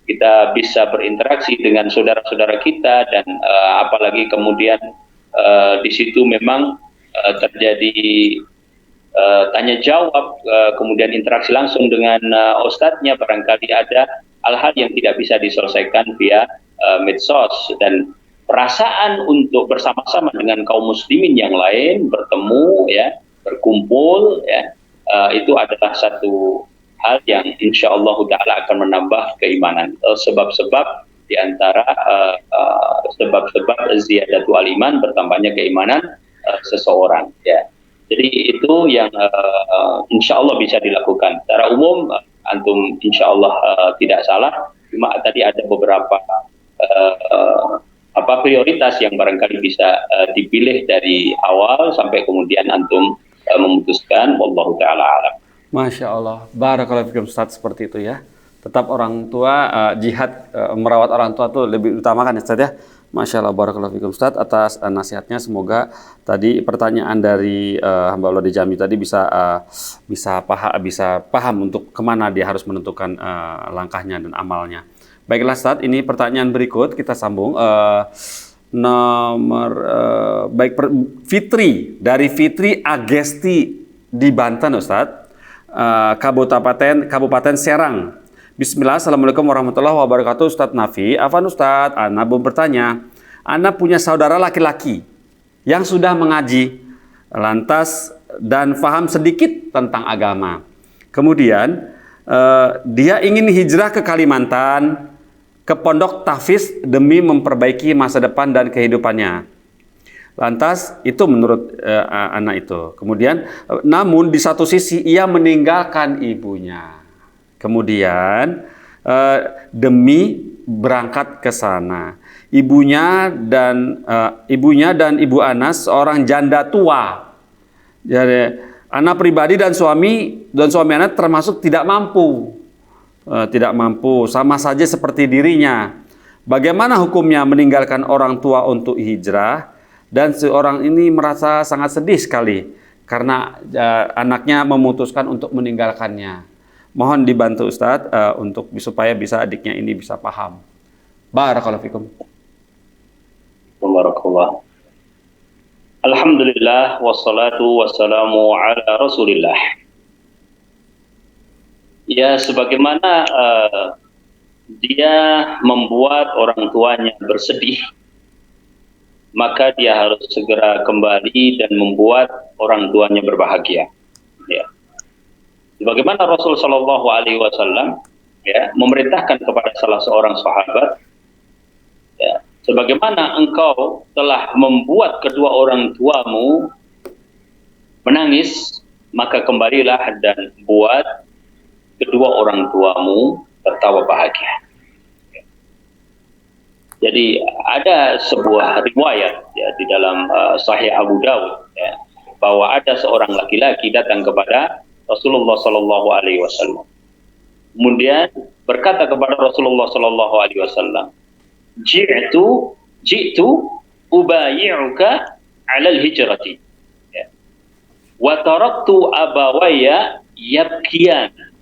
Kita bisa berinteraksi dengan saudara-saudara kita, dan apalagi kemudian di situ memang terjadi tanya jawab, kemudian interaksi langsung dengan ustadznya. Barangkali ada hal-hal yang tidak bisa diselesaikan via medsos, dan perasaan untuk bersama-sama dengan kaum muslimin yang lain, bertemu, ya, berkumpul, ya, itu adalah satu hal yang insya Allah ta'ala akan menambah keimanan. Sebab-sebab di antara sebab-sebab ziyadatul iman, bertambahnya keimanan seseorang, ya. Jadi itu yang insya Allah bisa dilakukan. Secara umum antum insya Allah tidak salah, cuma tadi ada beberapa prioritas yang barangkali bisa dipilih dari awal sampai kemudian antum memutuskan. Wallahu ta'ala alam. Masya Allah, barakallahu fikum Ustaz, seperti itu ya. Tetap orang tua, jihad merawat orang tua itu lebih utamakan ya Ustaz ya. Masya Allah, barakallahu fikum Ustaz atas nasihatnya. Semoga tadi pertanyaan dari hamba Allah di Jambi tadi bisa paham untuk kemana dia harus menentukan langkahnya dan amalnya. Baiklah Ustaz, ini pertanyaan berikut kita sambung. Fitri, dari Fitri Agesti di Banten Ustaz, Kabupaten Serang. Bismillah, Assalamualaikum warahmatullahi wabarakatuh. Ustaz Nafi, Afan Ustaz, Ana mau bertanya, Ana punya saudara laki-laki yang sudah mengaji, lantas dan faham sedikit tentang agama. Kemudian dia ingin hijrah ke Kalimantan, ke pondok tahfiz demi memperbaiki masa depan dan kehidupannya. Lantas itu menurut anak itu. Kemudian namun di satu sisi ia meninggalkan ibunya. Kemudian demi berangkat ke sana. Ibunya dan Ibu Anas seorang janda tua. Jadi anak pribadi dan suami anak termasuk tidak mampu. Sama saja seperti dirinya. Bagaimana hukumnya meninggalkan orang tua untuk hijrah? Dan seorang ini merasa sangat sedih sekali karena anaknya memutuskan untuk meninggalkannya. Mohon dibantu Ustadz supaya bisa adiknya ini bisa paham. Barakallahu fikum. Barakallah. Alhamdulillah wassalatu wassalamu ala Rasulillah. Ya, sebagaimana dia membuat orang tuanya bersedih, maka dia harus segera kembali dan membuat orang tuanya berbahagia. Ya. Sebagaimana Rasul Shallallahu Alaihi Wasallam ya memerintahkan kepada salah seorang sahabat, ya, sebagaimana engkau telah membuat kedua orang tuamu menangis, maka kembalilah dan buat kedua orang tuamu tertawa bahagia. Jadi ada sebuah riwayat ya di dalam Sahih Abu Dawud ya, bahwa ada seorang laki-laki datang kepada Rasulullah Sallallahu Alaihi Wasallam. Kemudian berkata kepada Rasulullah Sallallahu Alaihi Wasallam, "Ji'tu ubayi'uka 'ala al-hijrati." Ya. Wa taraktu abawaya yabkiyan.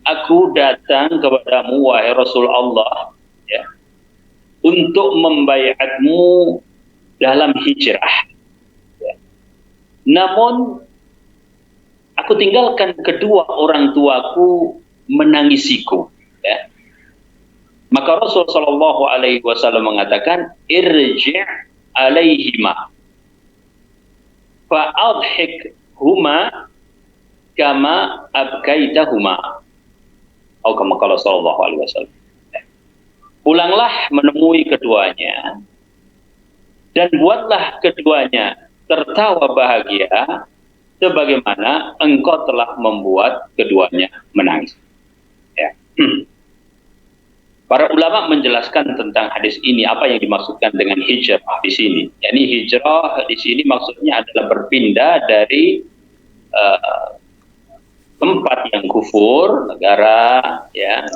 Aku datang kepadamu wahai Rasul Allah, ya, untuk membaiatmu dalam hijrah. Ya. Namun aku tinggalkan kedua orang tuaku menangisiku. Ya. Maka Rasul Shallallahu Alaihi Wasallam mengatakan, irji' alaihima, fa'adhik huma kama abkaitahuma. Atau kama qala Shallallahu Alaihi Wasallam. Pulanglah menemui keduanya dan buatlah keduanya tertawa bahagia sebagaimana engkau telah membuat keduanya menangis. Ya. Para ulama menjelaskan tentang hadis ini apa yang dimaksudkan dengan hijrah di sini. Yani hijrah di sini maksudnya adalah berpindah dari tempat yang kufur, negara, ya,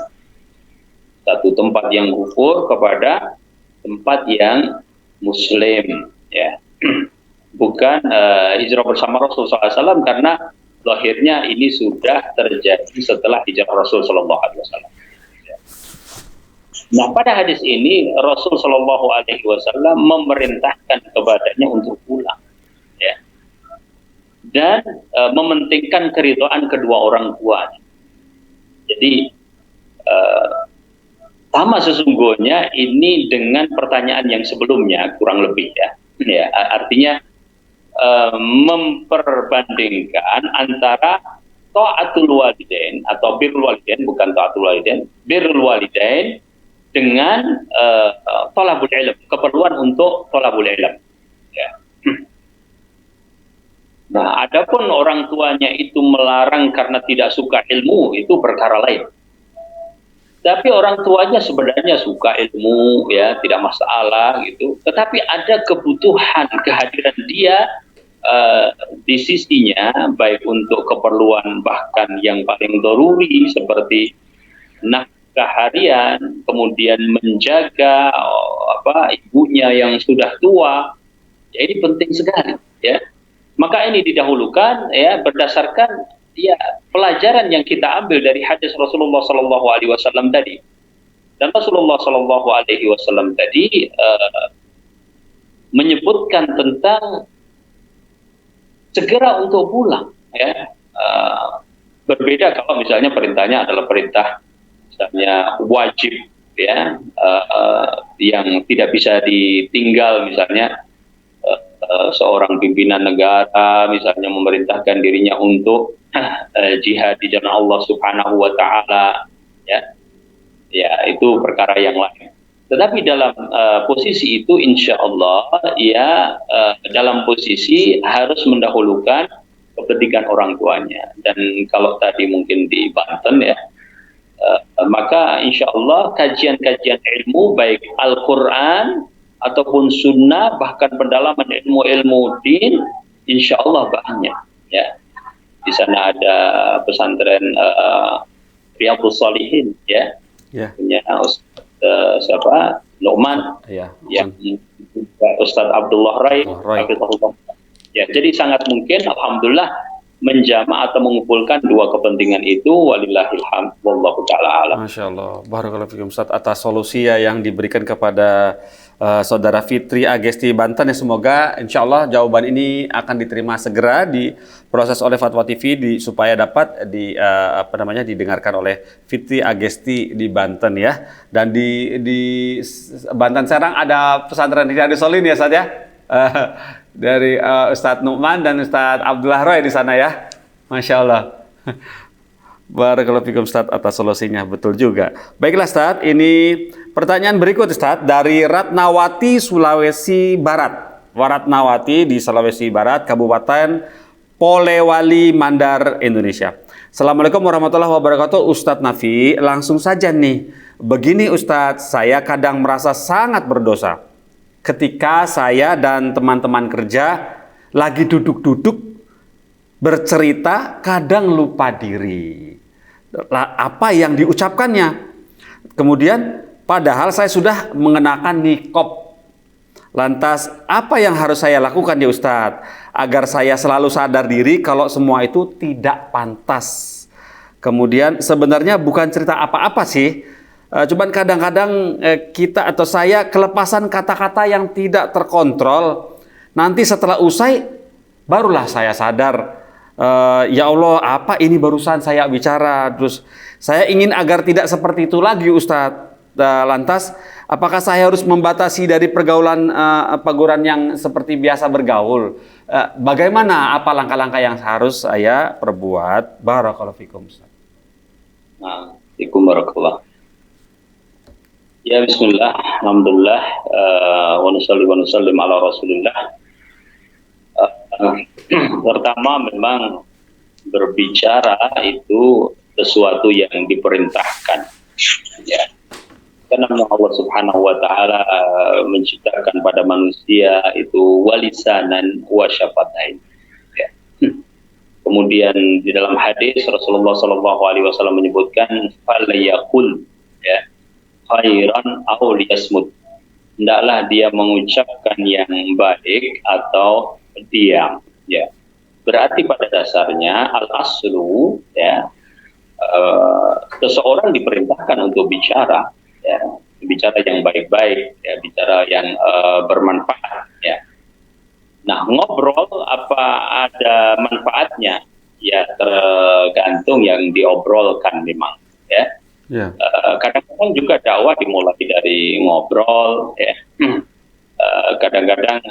satu tempat yang kufur kepada tempat yang muslim, ya. Bukan hijrah bersama Rasul SAW, karena lahirnya ini sudah terjadi setelah hijrah Rasul SAW. Nah, pada hadis ini Rasul SAW memerintahkan kepadanya untuk pulang, ya, dan mementingkan keridhaan kedua orang tuanya. Jadi sama sesungguhnya ini dengan pertanyaan yang sebelumnya kurang lebih, ya. Ya, artinya memperbandingkan antara taatul walidain atau birrul walidain, bukan taatul walidain, birrul walidain dengan thalabul ilm, keperluan untuk thalabul ilm. Ya. Nah, adapun orang tuanya itu melarang karena tidak suka ilmu, itu perkara lain. Tapi orang tuanya sebenarnya suka ilmu, ya, tidak masalah gitu. Tetapi ada kebutuhan kehadiran dia di sisinya, baik untuk keperluan bahkan yang paling doruri seperti nafkah harian, kemudian menjaga ibunya yang sudah tua, ya, ini penting sekali, ya. Maka ini didahulukan, ya, berdasarkan, ya, pelajaran yang kita ambil dari hadis Rasulullah Sallallahu Alaihi Wasallam tadi. Dan Rasulullah Sallallahu Alaihi Wasallam tadi menyebutkan tentang segera untuk pulang, ya. Berbeda kalau misalnya perintahnya adalah perintah misalnya wajib, ya, yang tidak bisa ditinggal, misalnya seorang pimpinan negara misalnya memerintahkan dirinya untuk jihad di jalan Allah Subhanahu wa taala, ya. Ya, itu perkara yang lain. Tetapi dalam posisi itu insya Allah, ya, dalam posisi harus mendahulukan kepentingan orang tuanya. Dan kalau tadi mungkin di Banten, ya, maka insya Allah kajian-kajian ilmu baik Al-Quran ataupun Sunnah, bahkan pendalaman ilmu-ilmu din, insya Allah banyak, ya. Di sana ada pesantren Riyadhus Shalihin, ya. Ya. Punya siapa? Nu'man, Ya. yang Ustadz Abdullah Rai. Ya, jadi sangat mungkin, alhamdulillah, menjama atau mengumpulkan dua kepentingan itu, walillahil hamd, wallahu ta'ala alam. Masya Allah, barakallahu fikum Ustaz atas solusi yang diberikan kepada Saudara Fitri Agesti Banten, ya. Semoga insya Allah jawaban ini akan diterima segera, diproses oleh Fatwa TV supaya dapat didengarkan oleh Fitri Agesti di Banten, ya. Dan di Banten Serang ada pesantren Riyadhus Shalihin, ya Ustaz, ya. Dari Ustadz Nu'man dan Ustadz Abdullah Roy di sana, ya. Masya Allah. Barakallahu fikum Ustadz atas solusinya, betul juga. Baiklah Ustadz, ini pertanyaan berikut Ustadz dari Ratnawati, Sulawesi Barat. Ratnawati di Sulawesi Barat, Kabupaten Polewali Mandar, Indonesia. Assalamualaikum warahmatullahi wabarakatuh. Ustadz Nafi, langsung saja nih. Begini Ustadz, saya kadang merasa sangat berdosa ketika saya dan teman-teman kerja lagi duduk-duduk bercerita, kadang lupa diri apa yang diucapkannya. Kemudian padahal saya sudah mengenakan niqab. Lantas apa yang harus saya lakukan ya Ustadz, agar saya selalu sadar diri kalau semua itu tidak pantas? Kemudian sebenarnya bukan cerita apa-apa sih, Cuman kadang-kadang kita atau saya kelepasan kata-kata yang tidak terkontrol. Nanti setelah usai, barulah saya sadar, ya Allah, apa ini barusan saya bicara. Terus saya ingin agar tidak seperti itu lagi, Ustadz. Lantas, apakah saya harus membatasi dari pergaulan paguran yang seperti biasa bergaul? Bagaimana, apa langkah-langkah yang harus saya perbuat? Barakallahu fikum, Ustaz. Nah, fikum barakallah. Ya bismillah, alhamdulillah, wa nusallim ala rasulillah. Pertama, memang berbicara itu sesuatu yang diperintahkan, ya. Karena Allah Subhanahu wa taala menciptakan pada manusia itu walisanan wa syafatain, ya. Kemudian di dalam hadis Rasulullah sallallahu alaihi wasallam menyebutkan falyaqul, ya, khairan aw liyasmut. Hendaklah dia mengucapkan yang baik atau diam, ya. Berarti pada dasarnya al-aslu, ya, seseorang diperintahkan untuk bicara, ya, bicara yang baik-baik, ya, bicara yang bermanfaat, ya. Nah, ngobrol apa ada manfaatnya? Ya, tergantung yang diobrolkan memang, ya. Yeah. Kadang-kadang juga dakwah dimulai dari ngobrol, ya. Kadang-kadang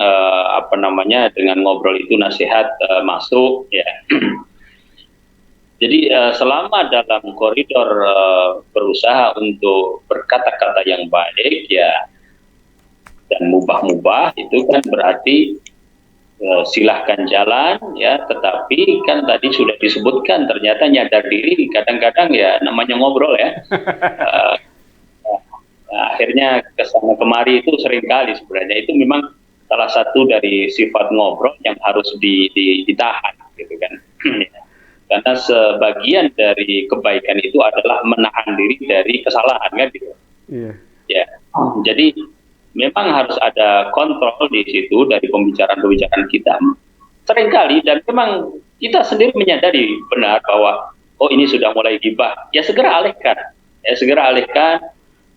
dengan ngobrol itu nasihat masuk, ya. Jadi selama dalam koridor berusaha untuk berkata-kata yang baik, ya, dan mubah-mubah, itu kan berarti silahkan jalan, ya. Tetapi kan tadi sudah disebutkan, ternyata nyadar diri kadang-kadang, ya, namanya ngobrol, ya. Akhirnya kesana kemari itu seringkali sebenarnya itu memang salah satu dari sifat ngobrol yang harus ditahan, gitu kan. Karena sebagian dari kebaikan itu adalah menahan diri dari kesalahan, kan, gitu. Yeah. Ya, jadi memang harus ada kontrol di situ dari pembicaraan-pembicaraan kita. Seringkali, dan memang kita sendiri menyadari benar bahwa oh ini sudah mulai gibah, ya segera alihkan, ya segera alihkan.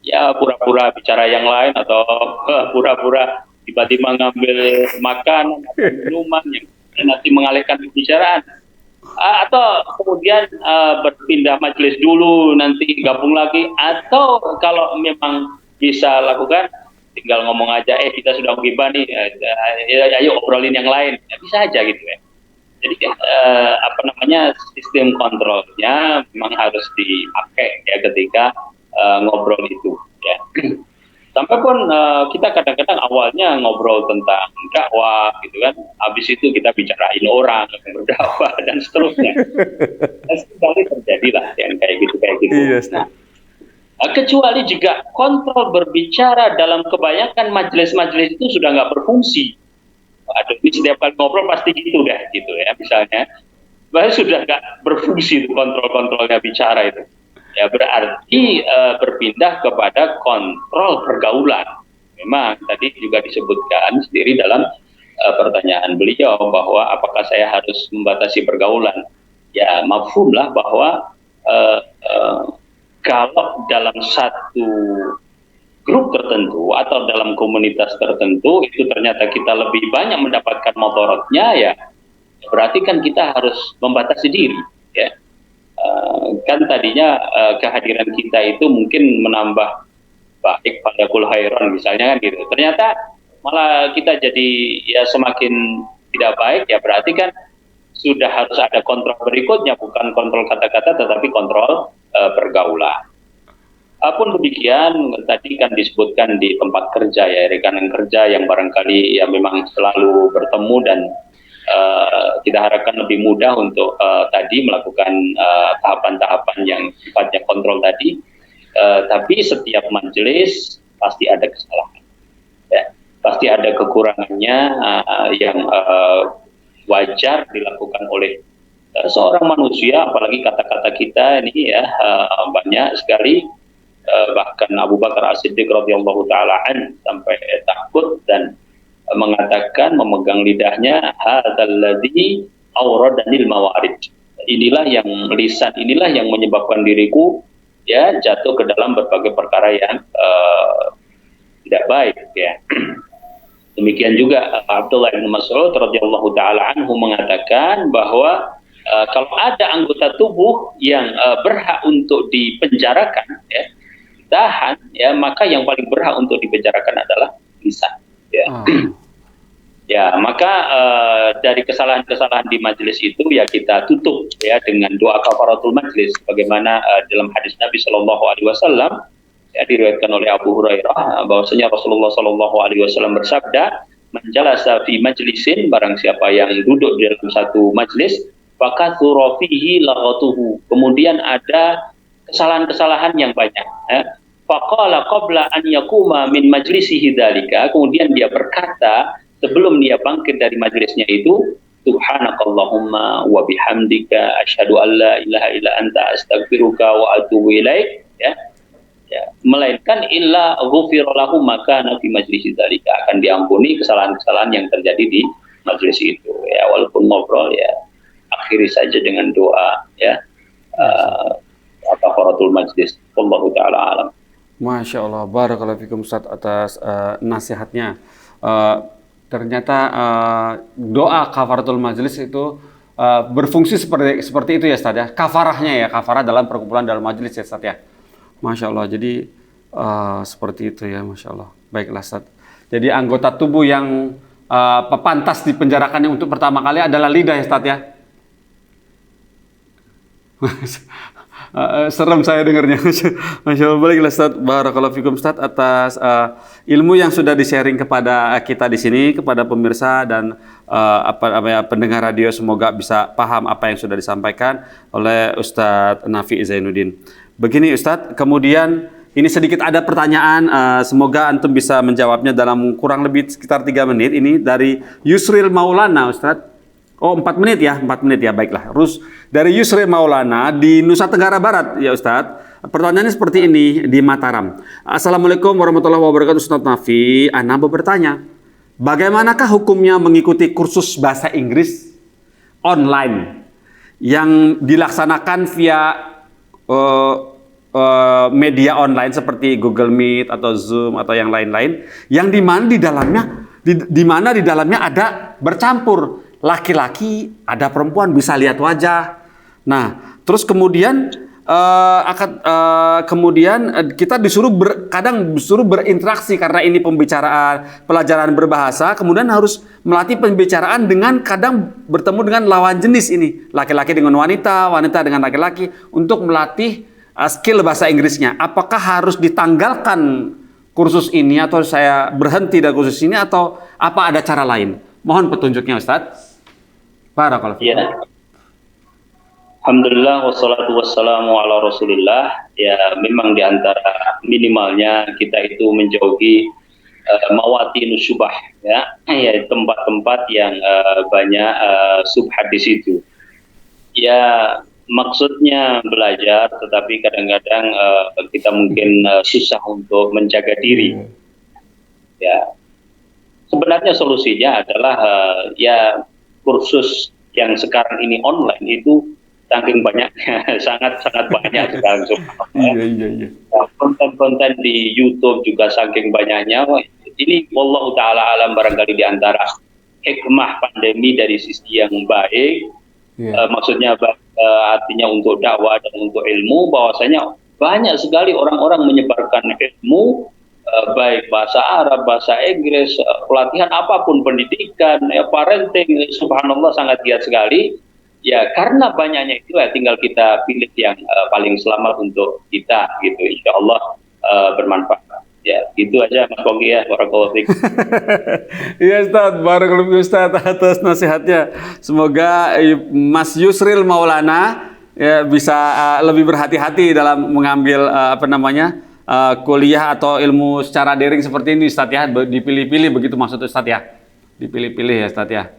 Ya, pura-pura bicara yang lain atau pura-pura tiba-tiba ngambil makanan atau minuman yang nanti mengalihkan pembicaraan, atau kemudian berpindah majelis dulu, nanti gabung lagi, atau kalau memang bisa lakukan tinggal ngomong aja, kita sudah menggibah nih, ayo obrolin yang lain, ya, bisa aja gitu, ya. Jadi sistem kontrolnya memang harus dipakai, ya, ketika ngobrol itu, ya. Sampai pun kita kadang-kadang awalnya ngobrol tentang dakwah, gitu kan, habis itu kita bicarain orang yang berdakwah dan seterusnya. Sekali terjadilah yang kayak gitu. Yes. Nah, kecuali jika kontrol berbicara dalam kebanyakan majelis-majelis itu sudah nggak berfungsi. Aduh, setiap kali ngobrol pasti gitu deh, gitu, ya, misalnya, bahkan sudah nggak berfungsi itu kontrol-kontrolnya bicara itu. Ya, berarti berpindah kepada kontrol pergaulan. Memang tadi juga disebutkan sendiri dalam pertanyaan beliau bahwa apakah saya harus membatasi pergaulan. Ya, mafhumlah bahwa kalau dalam satu grup tertentu atau dalam komunitas tertentu itu ternyata kita lebih banyak mendapatkan motorotnya, ya berarti kan kita harus membatasi diri, ya. Kan tadinya kehadiran kita itu mungkin menambah baik pada khairon misalnya, kan, gitu. Ternyata malah kita jadi, ya, semakin tidak baik, ya berarti kan sudah harus ada kontrol berikutnya, bukan kontrol kata-kata tetapi kontrol pergaulan. Pun demikian tadi kan disebutkan di tempat kerja, ya, rekan kerja yang barangkali, ya, memang selalu bertemu dan kita harapkan lebih mudah untuk tadi melakukan tahapan-tahapan yang sifatnya kontrol tadi. Tapi setiap majelis pasti ada kesalahan, ya, pasti ada kekurangannya yang wajar dilakukan oleh seorang manusia, apalagi kata-kata kita ini, ya, banyak sekali. Bahkan Abu Bakar As-Siddiq radhiyallahu taala an sampai takut dan mengatakan, memegang lidahnya, hadzalladzi awradanil mawarid. Inilah yang lisan, inilah yang menyebabkan diriku ya jatuh ke dalam berbagai perkara yang tidak baik ya. Demikian juga Abdullah bin Mas'ud radhiyallahu taala anhu mengatakan bahwa kalau ada anggota tubuh yang berhak untuk dipenjarakan ya, ditahan ya, maka yang paling berhak untuk dipenjarakan adalah lisan ya. Ya, maka dari kesalahan-kesalahan di majelis itu ya kita tutup ya dengan doa kafaratul majelis, bagaimana dalam hadis Nabi Shallallahu Alaihi Wasallam ya diriwayatkan oleh Abu Hurairah bahwasanya Rasulullah Shallallahu Alaihi Wasallam bersabda, "Menjalasa fi majlisin, barang siapa yang duduk di dalam satu majelis, fakatsura fihi laghatuhu." Kemudian ada kesalahan-kesalahan yang banyak. Ya. Faqala qabla an yaquma min majlisihi dzalika, kemudian dia berkata sebelum dia bangkit dari majelisnya itu, subhanakallahumma wa bihamdika asyhadu an la ilaha illa anta astaghfiruka wa atubu ilaik ya. Ya, melainkan illa ghufira lahu maka fi majlisi dzalika, akan diampuni kesalahan-kesalahan yang terjadi di majelis itu ya. Walaupun ngobrol ya akhiri saja dengan doa ya, kafaratul majlis. Wallahu taala alam. Masya Allah, barakallahu fikum Ustaz atas nasihatnya. Ternyata doa kafaratul majelis itu berfungsi seperti itu ya Ustaz ya. Kafarahnya ya, kafarah dalam perkumpulan dalam majelis ya Ustaz ya. Masya Allah, jadi seperti itu ya, Masya Allah. Baiklah Ustaz. Jadi anggota tubuh yang pantas dipenjarakannya untuk pertama kali adalah lidah ya Ustaz ya. Serem saya dengarnya. Masya Allah. Baiklah Ustaz, barakallahu fikum Ustaz atas ilmu yang sudah di-sharing kepada kita di sini, kepada pemirsa dan pendengar radio, semoga bisa paham apa yang sudah disampaikan oleh Ustaz Nafi Zainuddin. Begini Ustaz, kemudian ini sedikit ada pertanyaan, semoga antum bisa menjawabnya dalam kurang lebih sekitar 3 menit. Ini dari Yusril Maulana Ustaz. Oh 4 menit ya, 4 menit ya, baiklah. Dari Yusri Maulana di Nusa Tenggara Barat ya Ustadz. Pertanyaannya seperti ini di Mataram. Assalamualaikum warahmatullahi wabarakatuh Ustadz Nafi. Ana mau bertanya, bagaimanakah hukumnya mengikuti kursus bahasa Inggris online yang dilaksanakan via media online seperti Google Meet atau Zoom atau yang lain-lain, yang di mana di dalamnya ada bercampur laki-laki, ada perempuan, bisa lihat wajah. Nah, terus kemudian kita kadang disuruh berinteraksi karena ini pelajaran berbahasa, kemudian harus melatih pembicaraan dengan kadang bertemu dengan lawan jenis ini, laki-laki dengan wanita, wanita dengan laki-laki, untuk melatih skill bahasa Inggrisnya. Apakah harus ditanggalkan kursus ini atau saya berhenti dari kursus ini atau apa ada cara lain? Mohon petunjuknya Ustaz. Barakallahu fiik. Ya. Alhamdulillah wassalatu wassalamu ala Rasulillah. Ya, memang di antara minimalnya kita itu menjauhi mawatinus syubah ya, tempat-tempat yang banyak subhat di situ. Ya, maksudnya belajar, tetapi kadang-kadang kita mungkin susah untuk menjaga diri. Ya. Sebenarnya solusinya adalah ya kursus yang sekarang ini online itu saking banyaknya, sangat banyak sekarang. Iya. Konten-konten di YouTube juga saking banyaknya. Ini wallahu taala alam, barangkali di antara hikmah pandemi dari sisi yang baik. Maksudnya artinya untuk dakwah dan untuk ilmu, bahwasanya banyak sekali orang-orang menyebarkan ilmu, baik bahasa Arab, bahasa Inggris, pelatihan apapun, pendidikan, parenting, subhanallah sangat giat sekali. Ya, karena banyaknya itu ya tinggal kita pilih yang paling selamat untuk kita gitu. Insya Allah bermanfaat. Ya, gitu aja Mas Bogi ya, barakallahu fiik. Iya Ustaz, barakallahu fiik Ustaz atas nasihatnya. Semoga Mas Yusril Maulana ya bisa lebih berhati-hati dalam mengambil kuliah atau ilmu secara daring seperti ini Ustaz ya, dipilih-pilih begitu maksud Ustaz ya, dipilih-pilih ya Ustaz ya.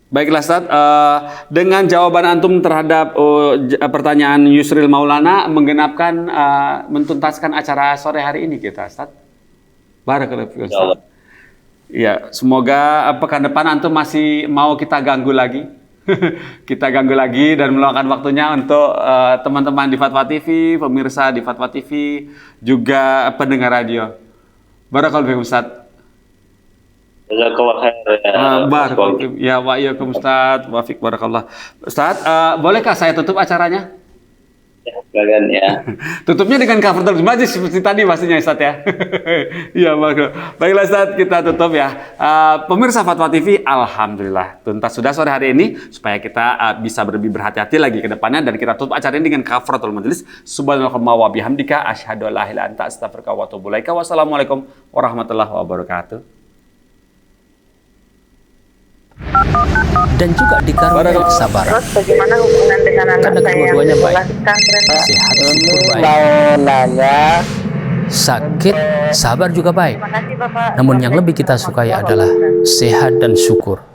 Baiklah Ustaz, dengan jawaban antum terhadap pertanyaan Yusril Maulana menggenapkan mentuntaskan acara sore hari ini kita Ustaz. Barakallahu fiik Ustaz. Ya, semoga pekan depan antum masih mau kita ganggu lagi. kita ganggu lagi dan meluangkan waktunya untuk teman-teman di Fatwa TV, pemirsa di Fatwa TV, juga pendengar radio. Barakallahu fiikum Ustaz. Jazakallah khair ya. Barakallahu fiikum. Ya wa iyyakum Ustaz. Wa fiik barakallah. Ustaz, bolehkah saya tutup acaranya? Ya, silakan ya. Tutupnya dengan kafaratul majlis seperti tadi pastinya Ustaz ya. Iya, baiklah Ustaz, kita tutup ya. Pemirsa Fatwa TV, alhamdulillah tuntas sudah sore hari ini supaya kita bisa lebih berhati-hati lagi ke depannya dan kita tutup acara ini dengan kafaratul majlis. Subhanallahumma wa bihamdika asyhadu an la ilaha illa anta astaghfiruka wa atubu ilaika. Wassalamualaikum warahmatullahi wabarakatuh. Dan juga dikaruniai kesabaran. Terus bagaimana hubungan dengan anak Karena saya yang kedua-duanya baik. melahirkan ternyata Sehat, syukur baik. Mau nanya, Sakit, sabar juga baik. terima kasih Bapak. Namun yang lebih kita sukai adalah sehat dan syukur.